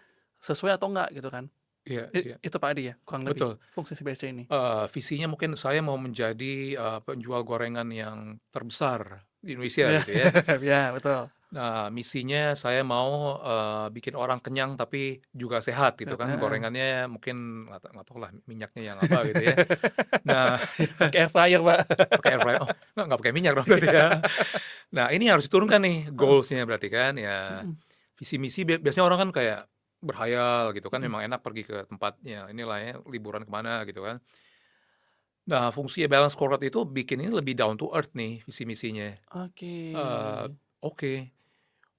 sesuai atau enggak gitu kan? Iya iya, Itu Pak Adi ya, kurang lebih, betul. fungsi si BSC ini? Visinya mungkin saya mau menjadi, penjual gorengan yang terbesar di Indonesia Iya, gitu ya. iya betul, Nah, misinya saya mau, bikin orang kenyang tapi juga sehat gitu sehat, kan, heeh. gorengannya mungkin nggak tahu lah minyaknya yang apa gitu ya. Nah, Pakai air fryer Pak. pakai air fryer, oh nggak pakai minyak dong berarti ya. Nah, ini harus diturunkan nih Heeh, goals-nya berarti kan, ya mhm visi misi biasanya orang kan kayak berhayal gitu kan, mhm. memang enak pergi ke tempatnya inilah ya, liburan ke mana gitu kan. Nah, fungsi balance scorecard itu bikin ini lebih down to earth nih visi misinya. Oke, Oke,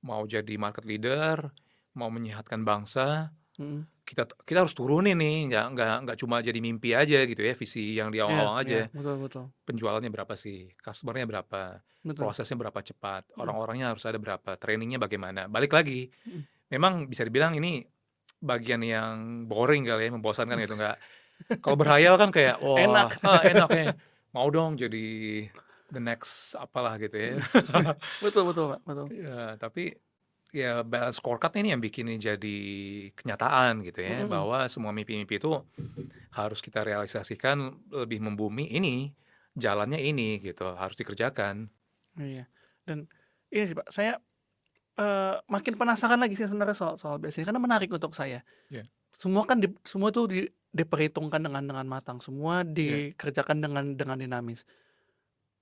mau jadi market leader, mau menyehatkan bangsa, mhm, kita harus turunin nih, nggak cuma jadi mimpi aja gitu ya, visi yang di iya awang-awang iya, aja. betul betul Penjualannya berapa sih, customer-nya berapa, betul, prosesnya berapa cepat, mhm orang-orangnya harus ada berapa, trainingnya bagaimana. Balik lagi, mhm. memang bisa dibilang ini bagian yang boring kali ya, membosankan gitu, nggak, kalau berhayal kan kayak, wah, Enak. enak ya, mau dong jadi the next apalah gitu ya. Mhm, iya, betul betul Pak, betul, Ya, tapi ya balance scorecard ini yang bikin ini jadi kenyataan gitu ya, mhm, bahwa semua mimpi-mimpi itu harus kita realisasikan lebih membumi ini, jalannya ini gitu, harus dikerjakan. iya. Dan ini sih Pak, saya, makin penasaran lagi sih sebenarnya soal soal BSC karena menarik untuk saya. Iya Semua tuh diperhitungkan dengan matang, semua iya dikerjakan dengan dinamis.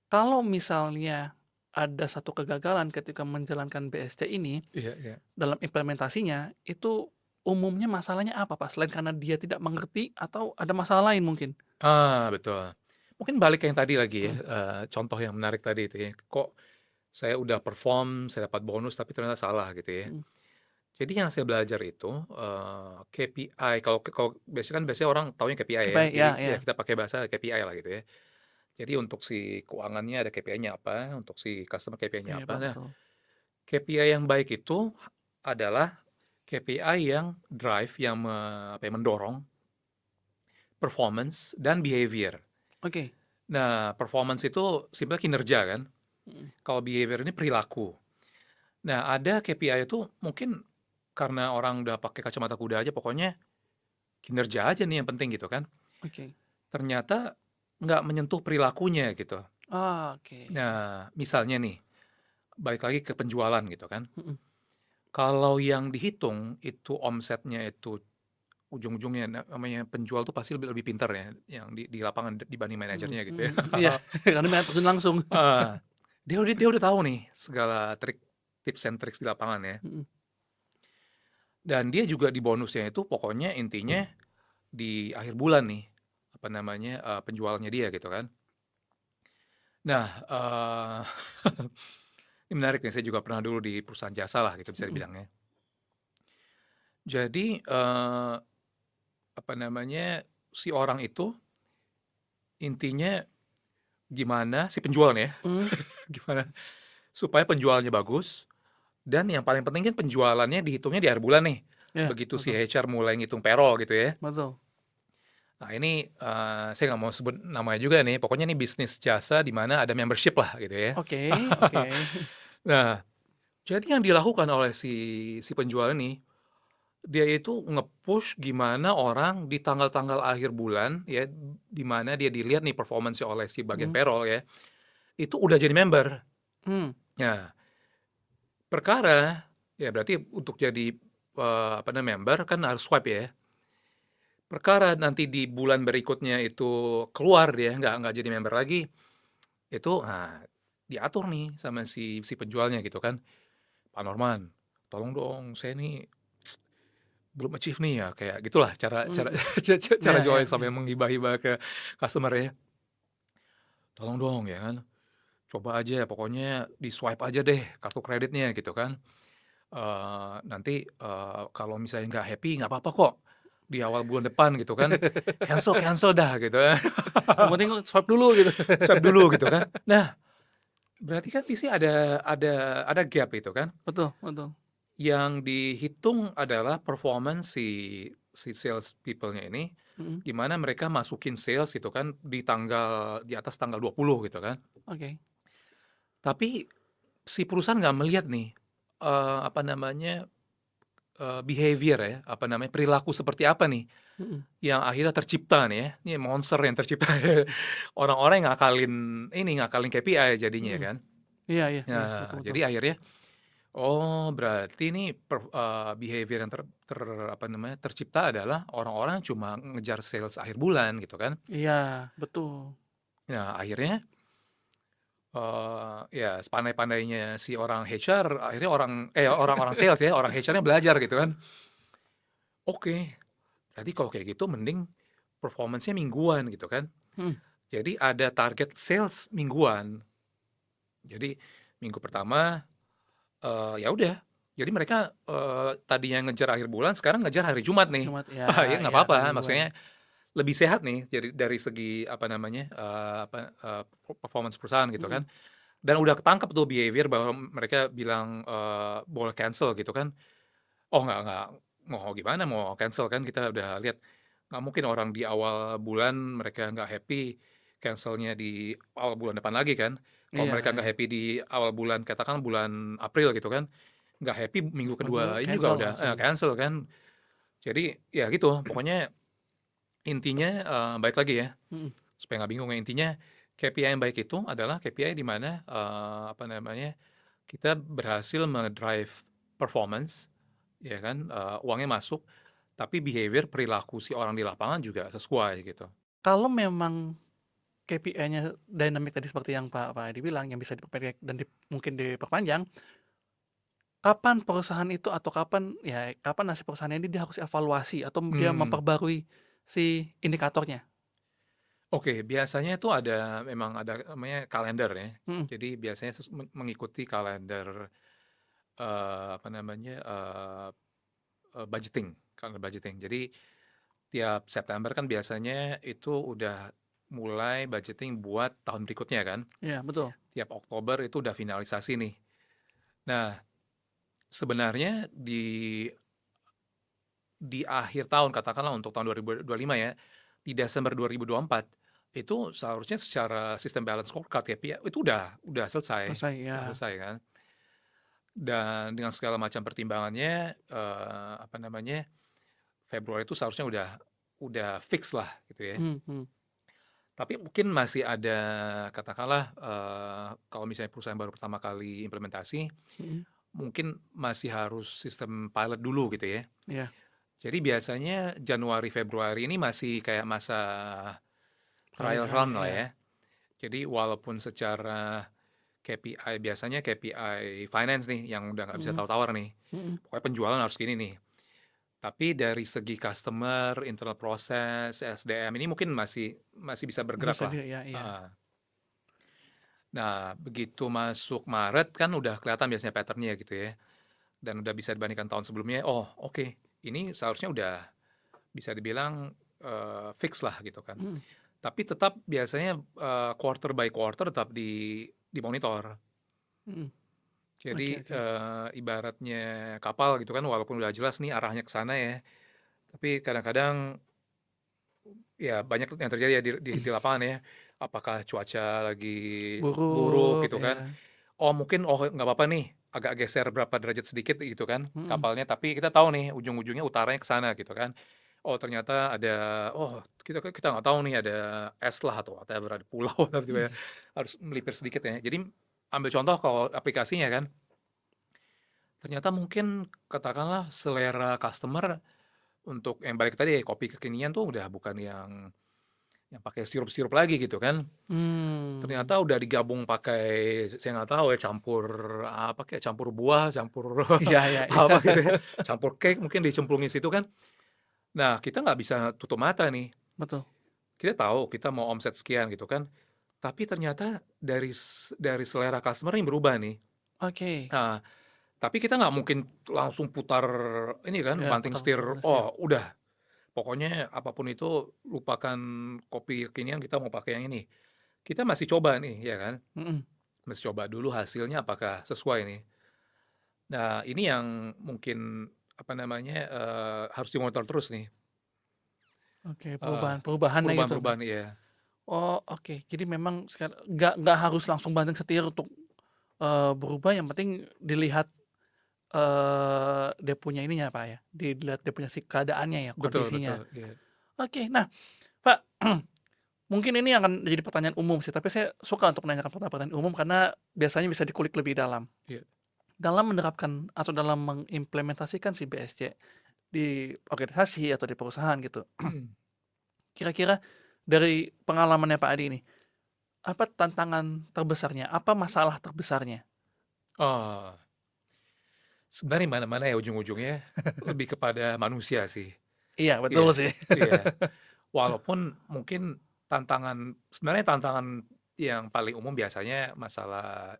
Kalau misalnya ada satu kegagalan ketika menjalankan BSC ini, iya iya. dalam implementasinya, itu umumnya masalahnya apa Pak? Selain karena dia tidak mengerti atau ada masalah lain mungkin? Betul. Mungkin balik ke yang tadi lagi ya, Mhm contoh yang menarik tadi itu ya, kok saya udah perform, saya dapat bonus tapi ternyata salah gitu ya. mhm. Jadi yang saya belajar itu, KPI, kalau biasanya orang taunya KPI ya, Supaya jadi ya ya ya, kita pakai bahasa KPI lah gitu ya. Jadi untuk si keuangannya ada KPI-nya apa, untuk si customer KPI-nya iya apa. Pak, Nah, betul. KPI yang baik itu adalah KPI yang drive, yang apa ya, mendorong performance dan behavior. Oke, Nah, performance itu simpelnya kinerja kan, mhm kalau behavior ini perilaku. Nah, ada KPI itu mungkin karena orang udah pakai kacamata kuda aja, pokoknya kinerja aja nih yang penting gitu kan. oke. Ternyata nggak menyentuh perilakunya gitu. Oke, Nah, misalnya nih, balik lagi ke penjualan gitu kan. mhm Kalau yang dihitung itu omsetnya itu ujung-ujungnya, namanya penjual tuh pasti lebih lebih pintar ya, yang di lapangan dibanding mhm manajernya gitu ya. mhm, iya, karena memang terjun langsung. Heeh, dia udah tahu nih segala tips and tricks di lapangan ya. Mhm Dan dia juga di bonusnya itu pokoknya intinya di akhir bulan nih, apa namanya, penjualannya dia gitu kan. Nah, ini menarik nih, saya juga pernah dulu di perusahaan jasa lah gitu bisa mhm, dibilangnya. Jadi, apa namanya, si orang itu intinya gimana si penjual nih ya, mmm, gimana supaya penjualannya bagus, dan yang paling penting kan penjualannya dihitungnya di akhir bulan nih, iya, begitu si betul HR mulai ngitung payroll gitu ya. betul. Nah ini, saya nggak mau sebut namanya juga nih, pokoknya ini bisnis jasa di mana ada membership lah gitu ya. Oke oke. Nah, jadi yang dilakukan oleh si penjual ini, Dia itu nge-push gimana orang di tanggal-tanggal akhir bulan ya, di mana dia dilihat nih performance oleh si bagian Mhm. payroll ya, itu udah jadi member. Mmm. Nah, perkara ya berarti untuk jadi, apa namanya, member kan harus swipe ya. Perkara nanti di bulan berikutnya itu keluar dia nggak jadi member lagi, itu, diatur nih sama si penjualnya gitu kan, "Pak Norman, tolong dong saya nih belum achieve nih," ya kayak gitulah cara cara Mhm. cara Iya iya jualnya iya. sampai menghibah-hibah ke customer ya. "Tolong dong ya kan, coba aja pokoknya di-swipe aja deh kartu kreditnya," gitu kan, "nanti, kalau misalnya nggak happy nggak apa-apa kok, di awal bulan depan," gitu kan, "cancel-cancel dah," gitu kan, Yang penting swipe dulu gitu. "swipe dulu," gitu kan. Nah, berarti kan di sini ada gap itu kan, Betul betul. yang dihitung adalah performance si sales people-nya ini, Mhm. di mana mereka masukin sales gitu kan di atas tanggal 20 gitu kan. Oke. Tapi si perusahaan nggak melihat nih, apa namanya, behavior ya, apa namanya, perilaku seperti apa nih Mhm. yang akhirnya tercipta nih ya, ini monster yang tercipta orang-orang yang ngakalin KPI jadinya Mhm. kan. Iya iya iya. Nah, Betul betul. jadi akhirnya, oh berarti nih behavior yang apa namanya, tercipta adalah orang-orang cuma ngejar sales akhir bulan gitu kan. Iya, betul. Nah akhirnya, ya sepandai-pandainya si orang HR akhirnya orang-orang sales ya, orang HR-nya belajar gitu kan. Oke, berarti kalau kayak gitu mending performance-nya mingguan gitu kan. Mhm. Jadi ada target sales mingguan. Jadi minggu pertama, ya udah, jadi mereka, tadinya ngejar akhir bulan sekarang ngejar hari Jumat nih. Jumat ya Ah, ya nggak ya hari apa-apa, mingguan. maksudnya lebih sehat nih dari segi apa namanya, performance perusahaan gitu Mhm. kan. Dan udah ketangkep tuh behavior bahwa mereka bilang, boleh cancel gitu kan. Oh nggak mau gimana mau cancel kan kita udah lihat, nggak mungkin orang di awal bulan mereka nggak happy, cancel-nya di awal bulan depan lagi kan. Kalau Iya mereka nggak iya. happy di awal bulan katakan bulan April gitu kan, nggak happy minggu Minggu kedua ini juga cancel udah, langsung. cancel kan. Jadi ya gitu pokoknya intinya, balik lagi ya, Mhm. supaya nggak bingung ya, intinya KPI yang baik itu adalah KPI di mana, apa namanya, kita berhasil drive performance, ya kan, uangnya masuk, tapi behavior perilaku si orang di lapangan juga sesuai gitu. Kalau memang KPI-nya dynamic tadi seperti yang Pak Edi bilang yang bisa diperpendek dan mungkin diperpanjang, kapan perusahaan itu atau kapan nasib perusahaan ini dia harus evaluasi atau dia Mmm, memperbarui si indikatornya? oke, biasanya itu memang ada namanya kalender ya. Mhm. Jadi biasanya mengikuti kalender, apa namanya, budgeting, kalender budgeting. Jadi tiap September kan biasanya itu udah mulai budgeting buat tahun berikutnya kan. Iya betul. Tiap Oktober itu udah finalisasi nih. Nah, sebenarnya di akhir tahun katakanlah untuk tahun 2025 ya, di Desember 2024 itu seharusnya secara sistem balance scorecard KPI itu udah selesai, Selesai ya. kan. Dan dengan segala macam pertimbangannya, apa namanya, Februari itu seharusnya udah fix lah gitu ya. Mhm mhm. Tapi mungkin masih ada katakanlah, kalau misalnya perusahaan baru pertama kali implementasi, Mhm. mungkin masih harus sistem pilot dulu gitu ya. Iya. Jadi biasanya Januari, Februari ini masih kayak masa trial Peralihan run lah ya. ya. Jadi walaupun secara KPI biasanya KPI finance nih yang udah nggak bisa Mhm tawar-tawar nih. mhm. Pokoknya penjualan harus gini nih. Tapi dari segi customer, internal process, SDM ini mungkin masih masih bisa Masih bergerak bisa lah. ya iya. Heeh. Nah, begitu masuk Maret kan udah kelihatan biasanya pattern-nya gitu ya. Dan udah bisa dibandingkan tahun sebelumnya, oh oke, ini seharusnya udah bisa dibilang, fix lah gitu kan. Mhm. Tapi tetap biasanya, quarter by quarter tetap dimonitor. Mhm. Oke Jadi, oke. ibaratnya kapal gitu kan walaupun udah jelas nih arahnya ke sana ya, tapi kadang-kadang ya banyak yang terjadi ya di lapangan ya. Apakah cuaca lagi buruk Buruk gitu kan, ya. oh mungkin, oh nggak apa-apa nih, agak geser berapa derajat sedikit gitu kan Mhm. kapalnya, tapi kita tahu nih ujung-ujungnya utaranya ke sana gitu kan. Oh ternyata ada, oh kita nggak tahu nih ada es lah atau whatever, ada pulau tiba-tiba ya, Mhm. harus melipir sedikit ya. Jadi ambil contoh kalau aplikasinya kan, ternyata mungkin katakanlah selera customer untuk yang balik tadi kopi kekinian tuh udah bukan yang pakai sirup-sirup lagi gitu kan. Mmm. Ternyata udah digabung pakai, saya nggak tahu ya, campur apa kayak campur buah, campur Iya iya iya. apa gitu ya, campur cake mungkin dicemplungin situ kan. Nah, kita nggak bisa tutup mata nih. Betul. Kita tahu kita mau omset sekian gitu kan, tapi ternyata dari selera customer ini berubah nih. Oke. Nah, tapi kita nggak mungkin langsung putar ini kan, Ya banting putar setir, putar setir. oh udah pokoknya apapun itu lupakan kopi kekinian, kita mau pakai yang ini. Kita masih coba nih, ya kan? Mhm. Masih coba dulu hasilnya apakah sesuai nih. Nah, ini yang mungkin apa namanya, harus dimonitor terus nih, Oke, heeh, perubahan-perubahannya gitu. perubahan-perubahan iya, Oh, oke. Jadi memang nggak harus langsung banting setir untuk, berubah, yang penting dilihat, dia punya ininya, Pak, ya, dilihat dia punya keadaannya ya, betul kondisinya. betul, iya, Oke, nah, Pak, mungkin ini akan jadi pertanyaan umum sih, tapi saya suka untuk menanyakan pertanyaan umum karena biasanya bisa dikulik lebih dalam. iya. Dalam menerapkan atau dalam mengimplementasikan si BSC di organisasi atau di perusahaan gitu, Mhm. kira-kira dari pengalamannya Pak Adi ini, apa tantangan terbesarnya? Apa masalah terbesarnya? Oh, sebenarnya mana-mana ya ujung-ujungnya lebih kepada manusia sih, Iya, betul iya sih. iya. Walaupun mungkin sebenarnya tantangan yang paling umum biasanya masalah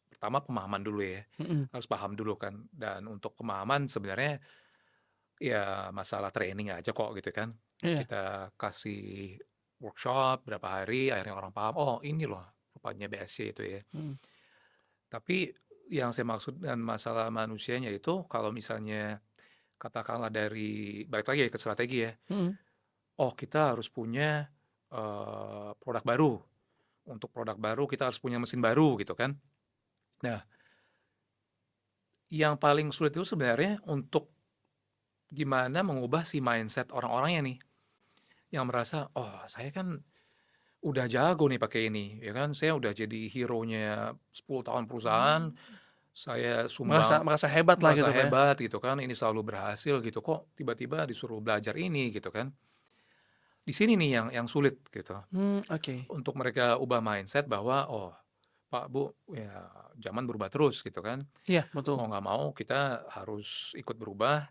pertama pemahaman dulu ya, Mhm, harus paham dulu kan, dan untuk pemahaman sebenarnya ya masalah training aja kok gitu kan. iya, Kita kasih workshop berapa hari, akhirnya orang paham, oh ini loh rupanya BSC itu ya. mhm, Tapi yang saya maksud dengan masalah manusianya itu kalau misalnya katakanlah dari balik lagi ya ke strategi ya. mhm, Oh kita harus punya produk baru. Untuk produk baru kita harus punya mesin baru gitu kan. Nah, yang paling sulit itu sebenarnya untuk gimana mengubah si mindset orang-orangnya nih. Yang merasa, oh saya kan udah jago nih pakai ini, ya kan. Saya udah jadi hero-nya 10 tahun perusahaan, saya merasa sumbang, merasa hebat lah merasa gitu, Pak, ya? hebat gitu kan, ini selalu berhasil gitu, kok tiba-tiba disuruh belajar ini gitu kan. Di sini nih yang sulit gitu, Oke. untuk mereka ubah mindset bahwa, oh Pak, Bu, ya zaman berubah terus gitu kan, Iya, betul. mau nggak mau kita harus ikut berubah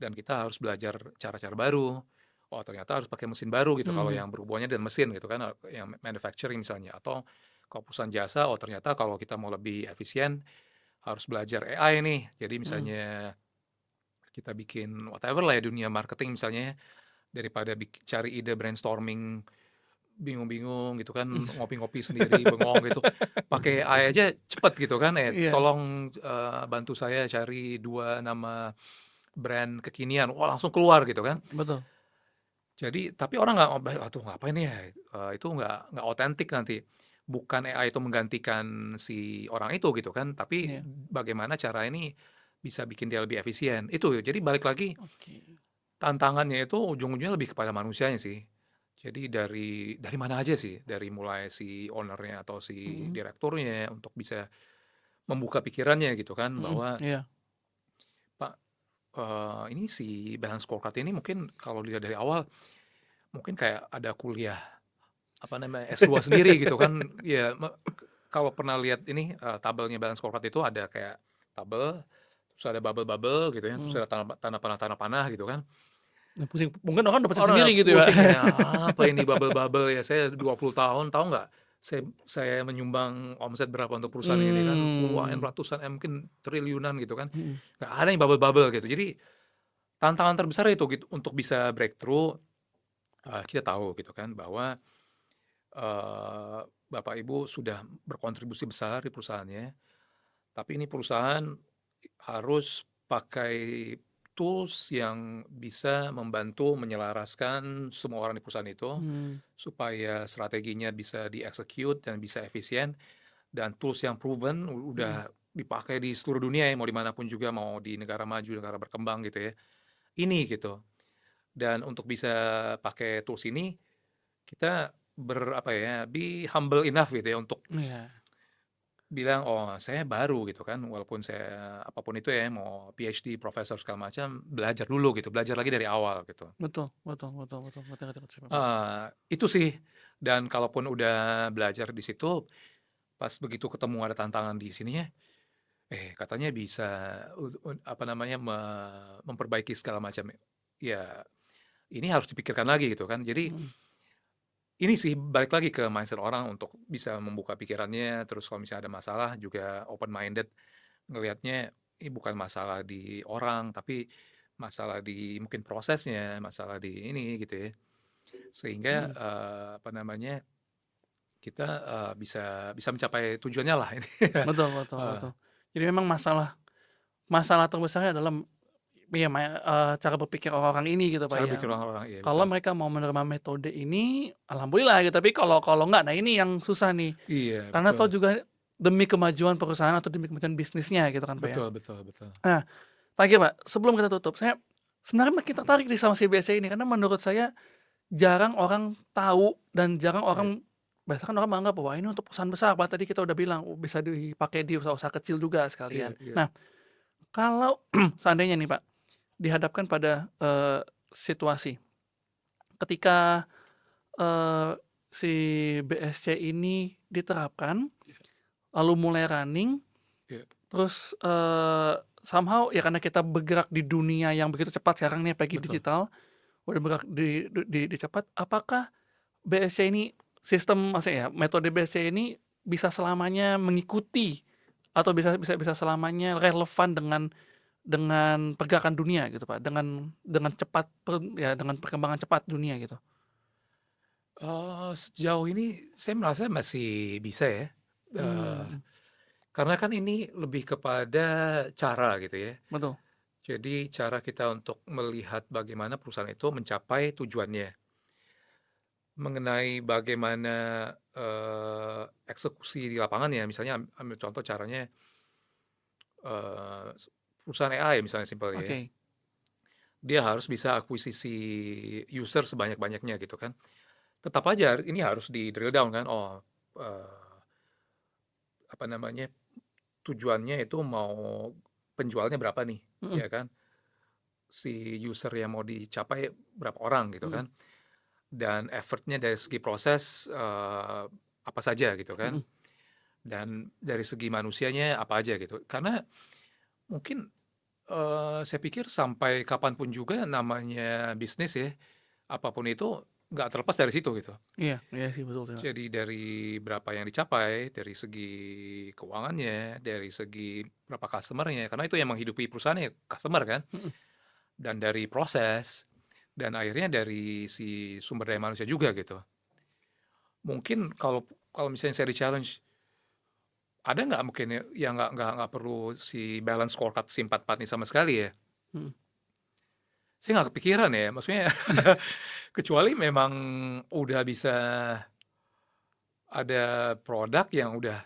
dan kita harus belajar cara-cara baru. Oh ternyata harus pakai mesin baru gitu kalau Mhm, yang berhubungannya dengan mesin gitu kan, yang manufacturing misalnya, atau kalau perusahaan jasa, oh ternyata kalau kita mau lebih efisien harus belajar AI nih. Jadi mhm. misalnya kita bikin whatever lah ya, dunia marketing misalnya ya, daripada cari ide brainstorming bingung-bingung gitu kan, ngopi-ngopi sendiri bengong gitu, pakai AI aja cepet gitu kan, Iya, tolong, bantu saya cari 2 nama brand kekinian, wah langsung keluar gitu kan. betul. Jadi tapi orang nggak, "Aduh ngapain ya?" Itu nggak otentik nanti. Bukan AI itu menggantikan si orang itu gitu kan, tapi Iya, bagaimana cara ini bisa bikin dia lebih efisien, itu. Jadi balik lagi, oke. tantangannya itu ujung-ujungnya lebih kepada manusianya sih. Jadi dari mana aja sih, dari mulai si owner-nya atau si Mhm, direkturnya untuk bisa membuka pikirannya gitu kan, mhm, bahwa, iya. "Pak, ini si balance scorecard ini mungkin kalau dilihat dari awal, mungkin kayak ada kuliah apa namanya, S2 sendiri gitu kan, ya kalau pernah lihat ini, tabelnya balance scorecard itu ada kayak tabel, terus ada bubble-bubble gitu ya, terus Mhm. ada tanda panah gitu kan. Nah, pusing mungkin orang udah pusing Orang sendiri udah gitu ya, Pak. pusing ya, apa ini bubble-bubble ya, saya 20 tahun tahu nggak, saya menyumbang omset berapa untuk perusahaan ini kan, puluhan, Mmm, ratusan mungkin triliunan gitu kan, mhm, nggak ada yang bubble-bubble gitu. Jadi tantangan terbesar itu gitu, untuk bisa breakthrough, kita tahu gitu kan bahwa Bapak Ibu sudah berkontribusi besar di perusahaannya, tapi ini perusahaan harus pakai tools yang bisa membantu menyelaraskan semua orang di perusahaan itu, mmm, supaya strateginya bisa di-execute dan bisa efisien, dan tools yang proven mhm. dipakai di seluruh dunia ya, mau di manapun juga, mau di negara maju, negara berkembang gitu ya. Ini gitu. Dan untuk bisa pakai tools ini, kita apa ya, be humble enough gitu ya untuk Iya, bilang, "Oh, saya baru," gitu kan, walaupun saya apapun itu ya, mau PhD, profesor segala macam, belajar dulu gitu, belajar lagi dari awal gitu. betul betul betul betul, ngerti ngerti ngerti sih, Pak. Itu sih, dan kalaupun udah belajar di situ, pas begitu ketemu ada tantangan di sininya, katanya bisa apa namanya, memperbaiki segala macam. Ya, ini harus dipikirkan lagi gitu kan. Jadi, Mhm, ini sih balik lagi ke mindset orang untuk bisa membuka pikirannya, terus kalau misalnya ada masalah juga open minded, ngelihatnya ini bukan masalah di orang, tapi masalah di mungkin prosesnya, masalah di ini gitu ya. Sehingga, mhm, apa namanya, kita, bisa bisa mencapai tujuannya lah ini. betul betul Heeh, betul. Jadi memang masalah masalah terbesarnya adalah iya, cara berpikir orang-orang ini gitu, Pak, cara ya. pikir orang-orang, iya Kalau betul. mereka mau menerima metode ini, alhamdulillah gitu, tapi kalau kalau enggak, nah ini yang susah nih. Iya Karena toh betul, juga demi kemajuan perusahaan atau demi kemajuan bisnisnya gitu kan, Pak, ya. betul betul betul. Nah, terakhir, Pak, sebelum kita tutup, saya sebenarnya makin tertarik nih sama si BSC ini, karena menurut saya jarang orang tahu dan jarang Iya orang biasanya kan orang menganggap bahwa ini untuk perusahaan besar, Pak, tadi kita udah bilang, bisa dipakai di usaha-usaha kecil juga iya sekalian. iya, Nah, kalau seandainya nih, Pak, dihadapkan pada, situasi ketika, eee, si BSC ini diterapkan, iya lalu mulai running, iya, terus, somehow ya karena kita bergerak di dunia yang begitu cepat sekarang nih apalagi betul. digital, udah bergerak di cepat, apakah BSC ini maksudnya ya, metode BSC ini bisa selamanya mengikuti atau bisa bisa bisa selamanya relevan dengan pergerakan dunia gitu, Pak, dengan cepat ya dengan perkembangan cepat dunia gitu? Sejauh ini saya merasa masih bisa ya, eee, Mhm, karena kan ini lebih kepada cara gitu ya. betul, Jadi cara kita untuk melihat bagaimana perusahaan itu mencapai tujuannya. Mengenai bagaimana, eksekusi di lapangan ya, misalnya ambil contoh caranya, perusahaan AI misalnya simpel ya, oke, dia harus bisa akuisisi user sebanyak-banyaknya gitu kan. Tetap aja ini harus di-drill down kan, apa namanya, tujuannya itu mau penjualnya berapa nih, mhm ya kan. Si user yang mau dicapai berapa orang gitu mhm kan, dan effortnya dari segi proses, apa saja gitu kan, mhm, dan dari segi manusianya apa aja gitu. Karena mungkin, saya pikir sampai kapan pun juga namanya bisnis ya, apapun itu nggak terlepas dari situ gitu. iya iya sih betul sih, Pak, Jadi dari berapa yang dicapai, dari segi keuangannya, dari segi berapa customer-nya, karena itu yang menghidupi perusahaan ya customer kan, mhm, dan dari proses, dan akhirnya dari si sumber daya manusia juga gitu. Mungkin kalau kalau misalnya saya di-challenge, ada nggak mungkin ya yang nggak perlu si balance scorecard si 4-4 ini sama sekali ya? mhm, Saya nggak kepikiran ya, maksudnya kecuali memang udah bisa ada produk yang udah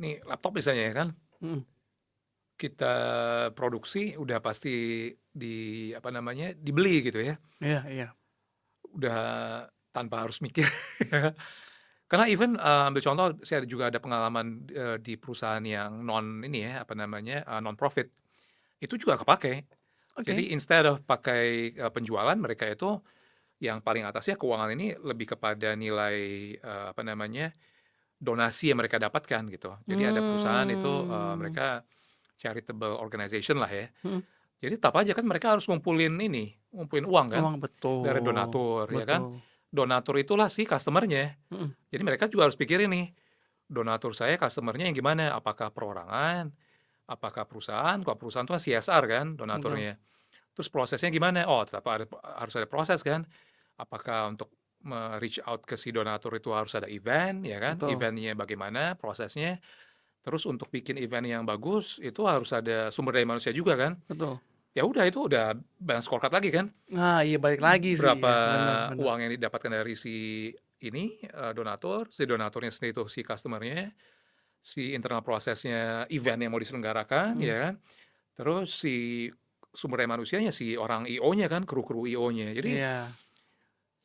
nih laptop misalnya ya kan, mhm, kita produksi udah pasti apa namanya, dibeli gitu ya, iya iya, udah tanpa harus mikir. Karena even, ambil contoh saya juga ada pengalaman, di perusahaan yang non ini ya, apa namanya, non profit, itu juga kepakai. oke, Jadi instead of pakai, penjualan, mereka itu yang paling atasnya keuangan ini lebih kepada nilai, apa namanya, donasi yang mereka dapatkan gitu. Jadi ada perusahaan itu, mmm, mereka charitable organization lah ya. mhm, Jadi tetap aja kan mereka harus ngumpulin ini, ngumpulin uang kan, uang dari betul donatur ya kan. betul, Donatur itulah si customer-nya. mhm, Jadi mereka juga harus pikirin nih, donatur saya customer-nya yang gimana? Apakah perorangan? Apakah perusahaan? Kalau perusahaan itu kan CSR kan betul, donaturnya. Terus prosesnya gimana? Oh, tetap harus ada proses kan? Apakah untuk reach out ke si donatur itu harus ada event ya kan? betul Eventnya bagaimana prosesnya? Terus untuk bikin event yang bagus itu harus ada sumber daya manusia juga kan? betul. Ya udah itu udah balance scorecard lagi kan? Nah, iya balik lagi sih Berapa ya, bener bener, uang yang didapatkan dari si ini, donatur, si donaturnya sendiri itu si customer-nya, si internal prosesnya event yang mau diselenggarakan, Mhm. ya kan. Terus si sumber daya manusianya, si orang IO-nya kan, kru-kru IO-nya. Jadi, Iya.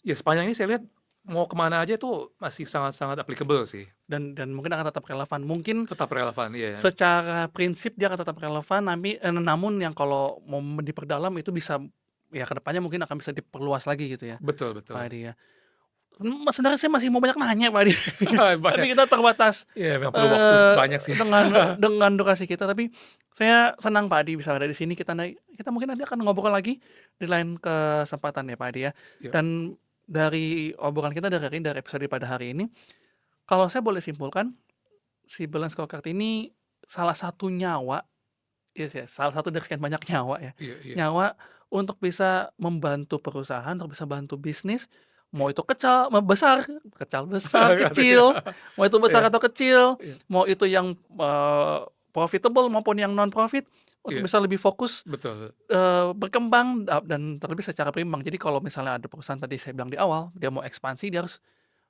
ya sepanjang ini saya lihat mau kemana aja tuh masih sangat-sangat applicable sih. Dan mungkin akan tetap relevan. Mungkin Tetap relevan, iya. secara prinsip dia akan tetap relevan, namun yang kalau mau diperdalam itu bisa ya ke depannya mungkin akan bisa diperluas lagi gitu ya, Betul Pak betul. Adi ya. Sebenarnya saya masih mau banyak nanya Pak Adi, tapi Banyak. kita terbatas, Iya, memang perlu waktu banyak sih. dengan durasi kita. Tapi saya senang Pak Adi bisa ada di sini, kita mungkin nanti akan ngobrol lagi di lain kesempatan ya Pak Adi ya. Yuk, Dan dari obrolan kita dari episode pada hari ini, kalau saya boleh simpulkan, si balance scorecard ini salah satu nyawa, yes ya, salah satu dari sekian banyak nyawa ya, iya iya nyawa untuk bisa membantu perusahaan, untuk bisa bantu bisnis, mau iya. itu besar, kecil, mau itu besar Iya atau kecil, iya mau itu yang, profitable maupun yang non profit, untuk iya, bisa lebih fokus, betul. berkembang dan terlebih secara berimbang. Jadi kalau misalnya ada perusahaan tadi saya bilang di awal, dia mau ekspansi, dia harus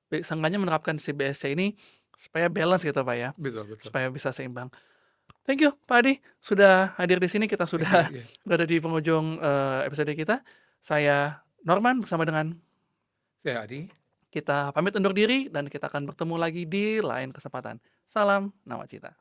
seenggaknya menerapkan si BSC ini supaya balance gitu, Pak, ya, Betul betul. supaya bisa seimbang. Thank you Pak Adi sudah hadir di sini, kita Iya sudah iya. berada di penghujung, episode kita. Saya Norman bersama dengan Saya Adi. kita pamit undur diri dan kita akan bertemu lagi di lain kesempatan. Salam Nawacita.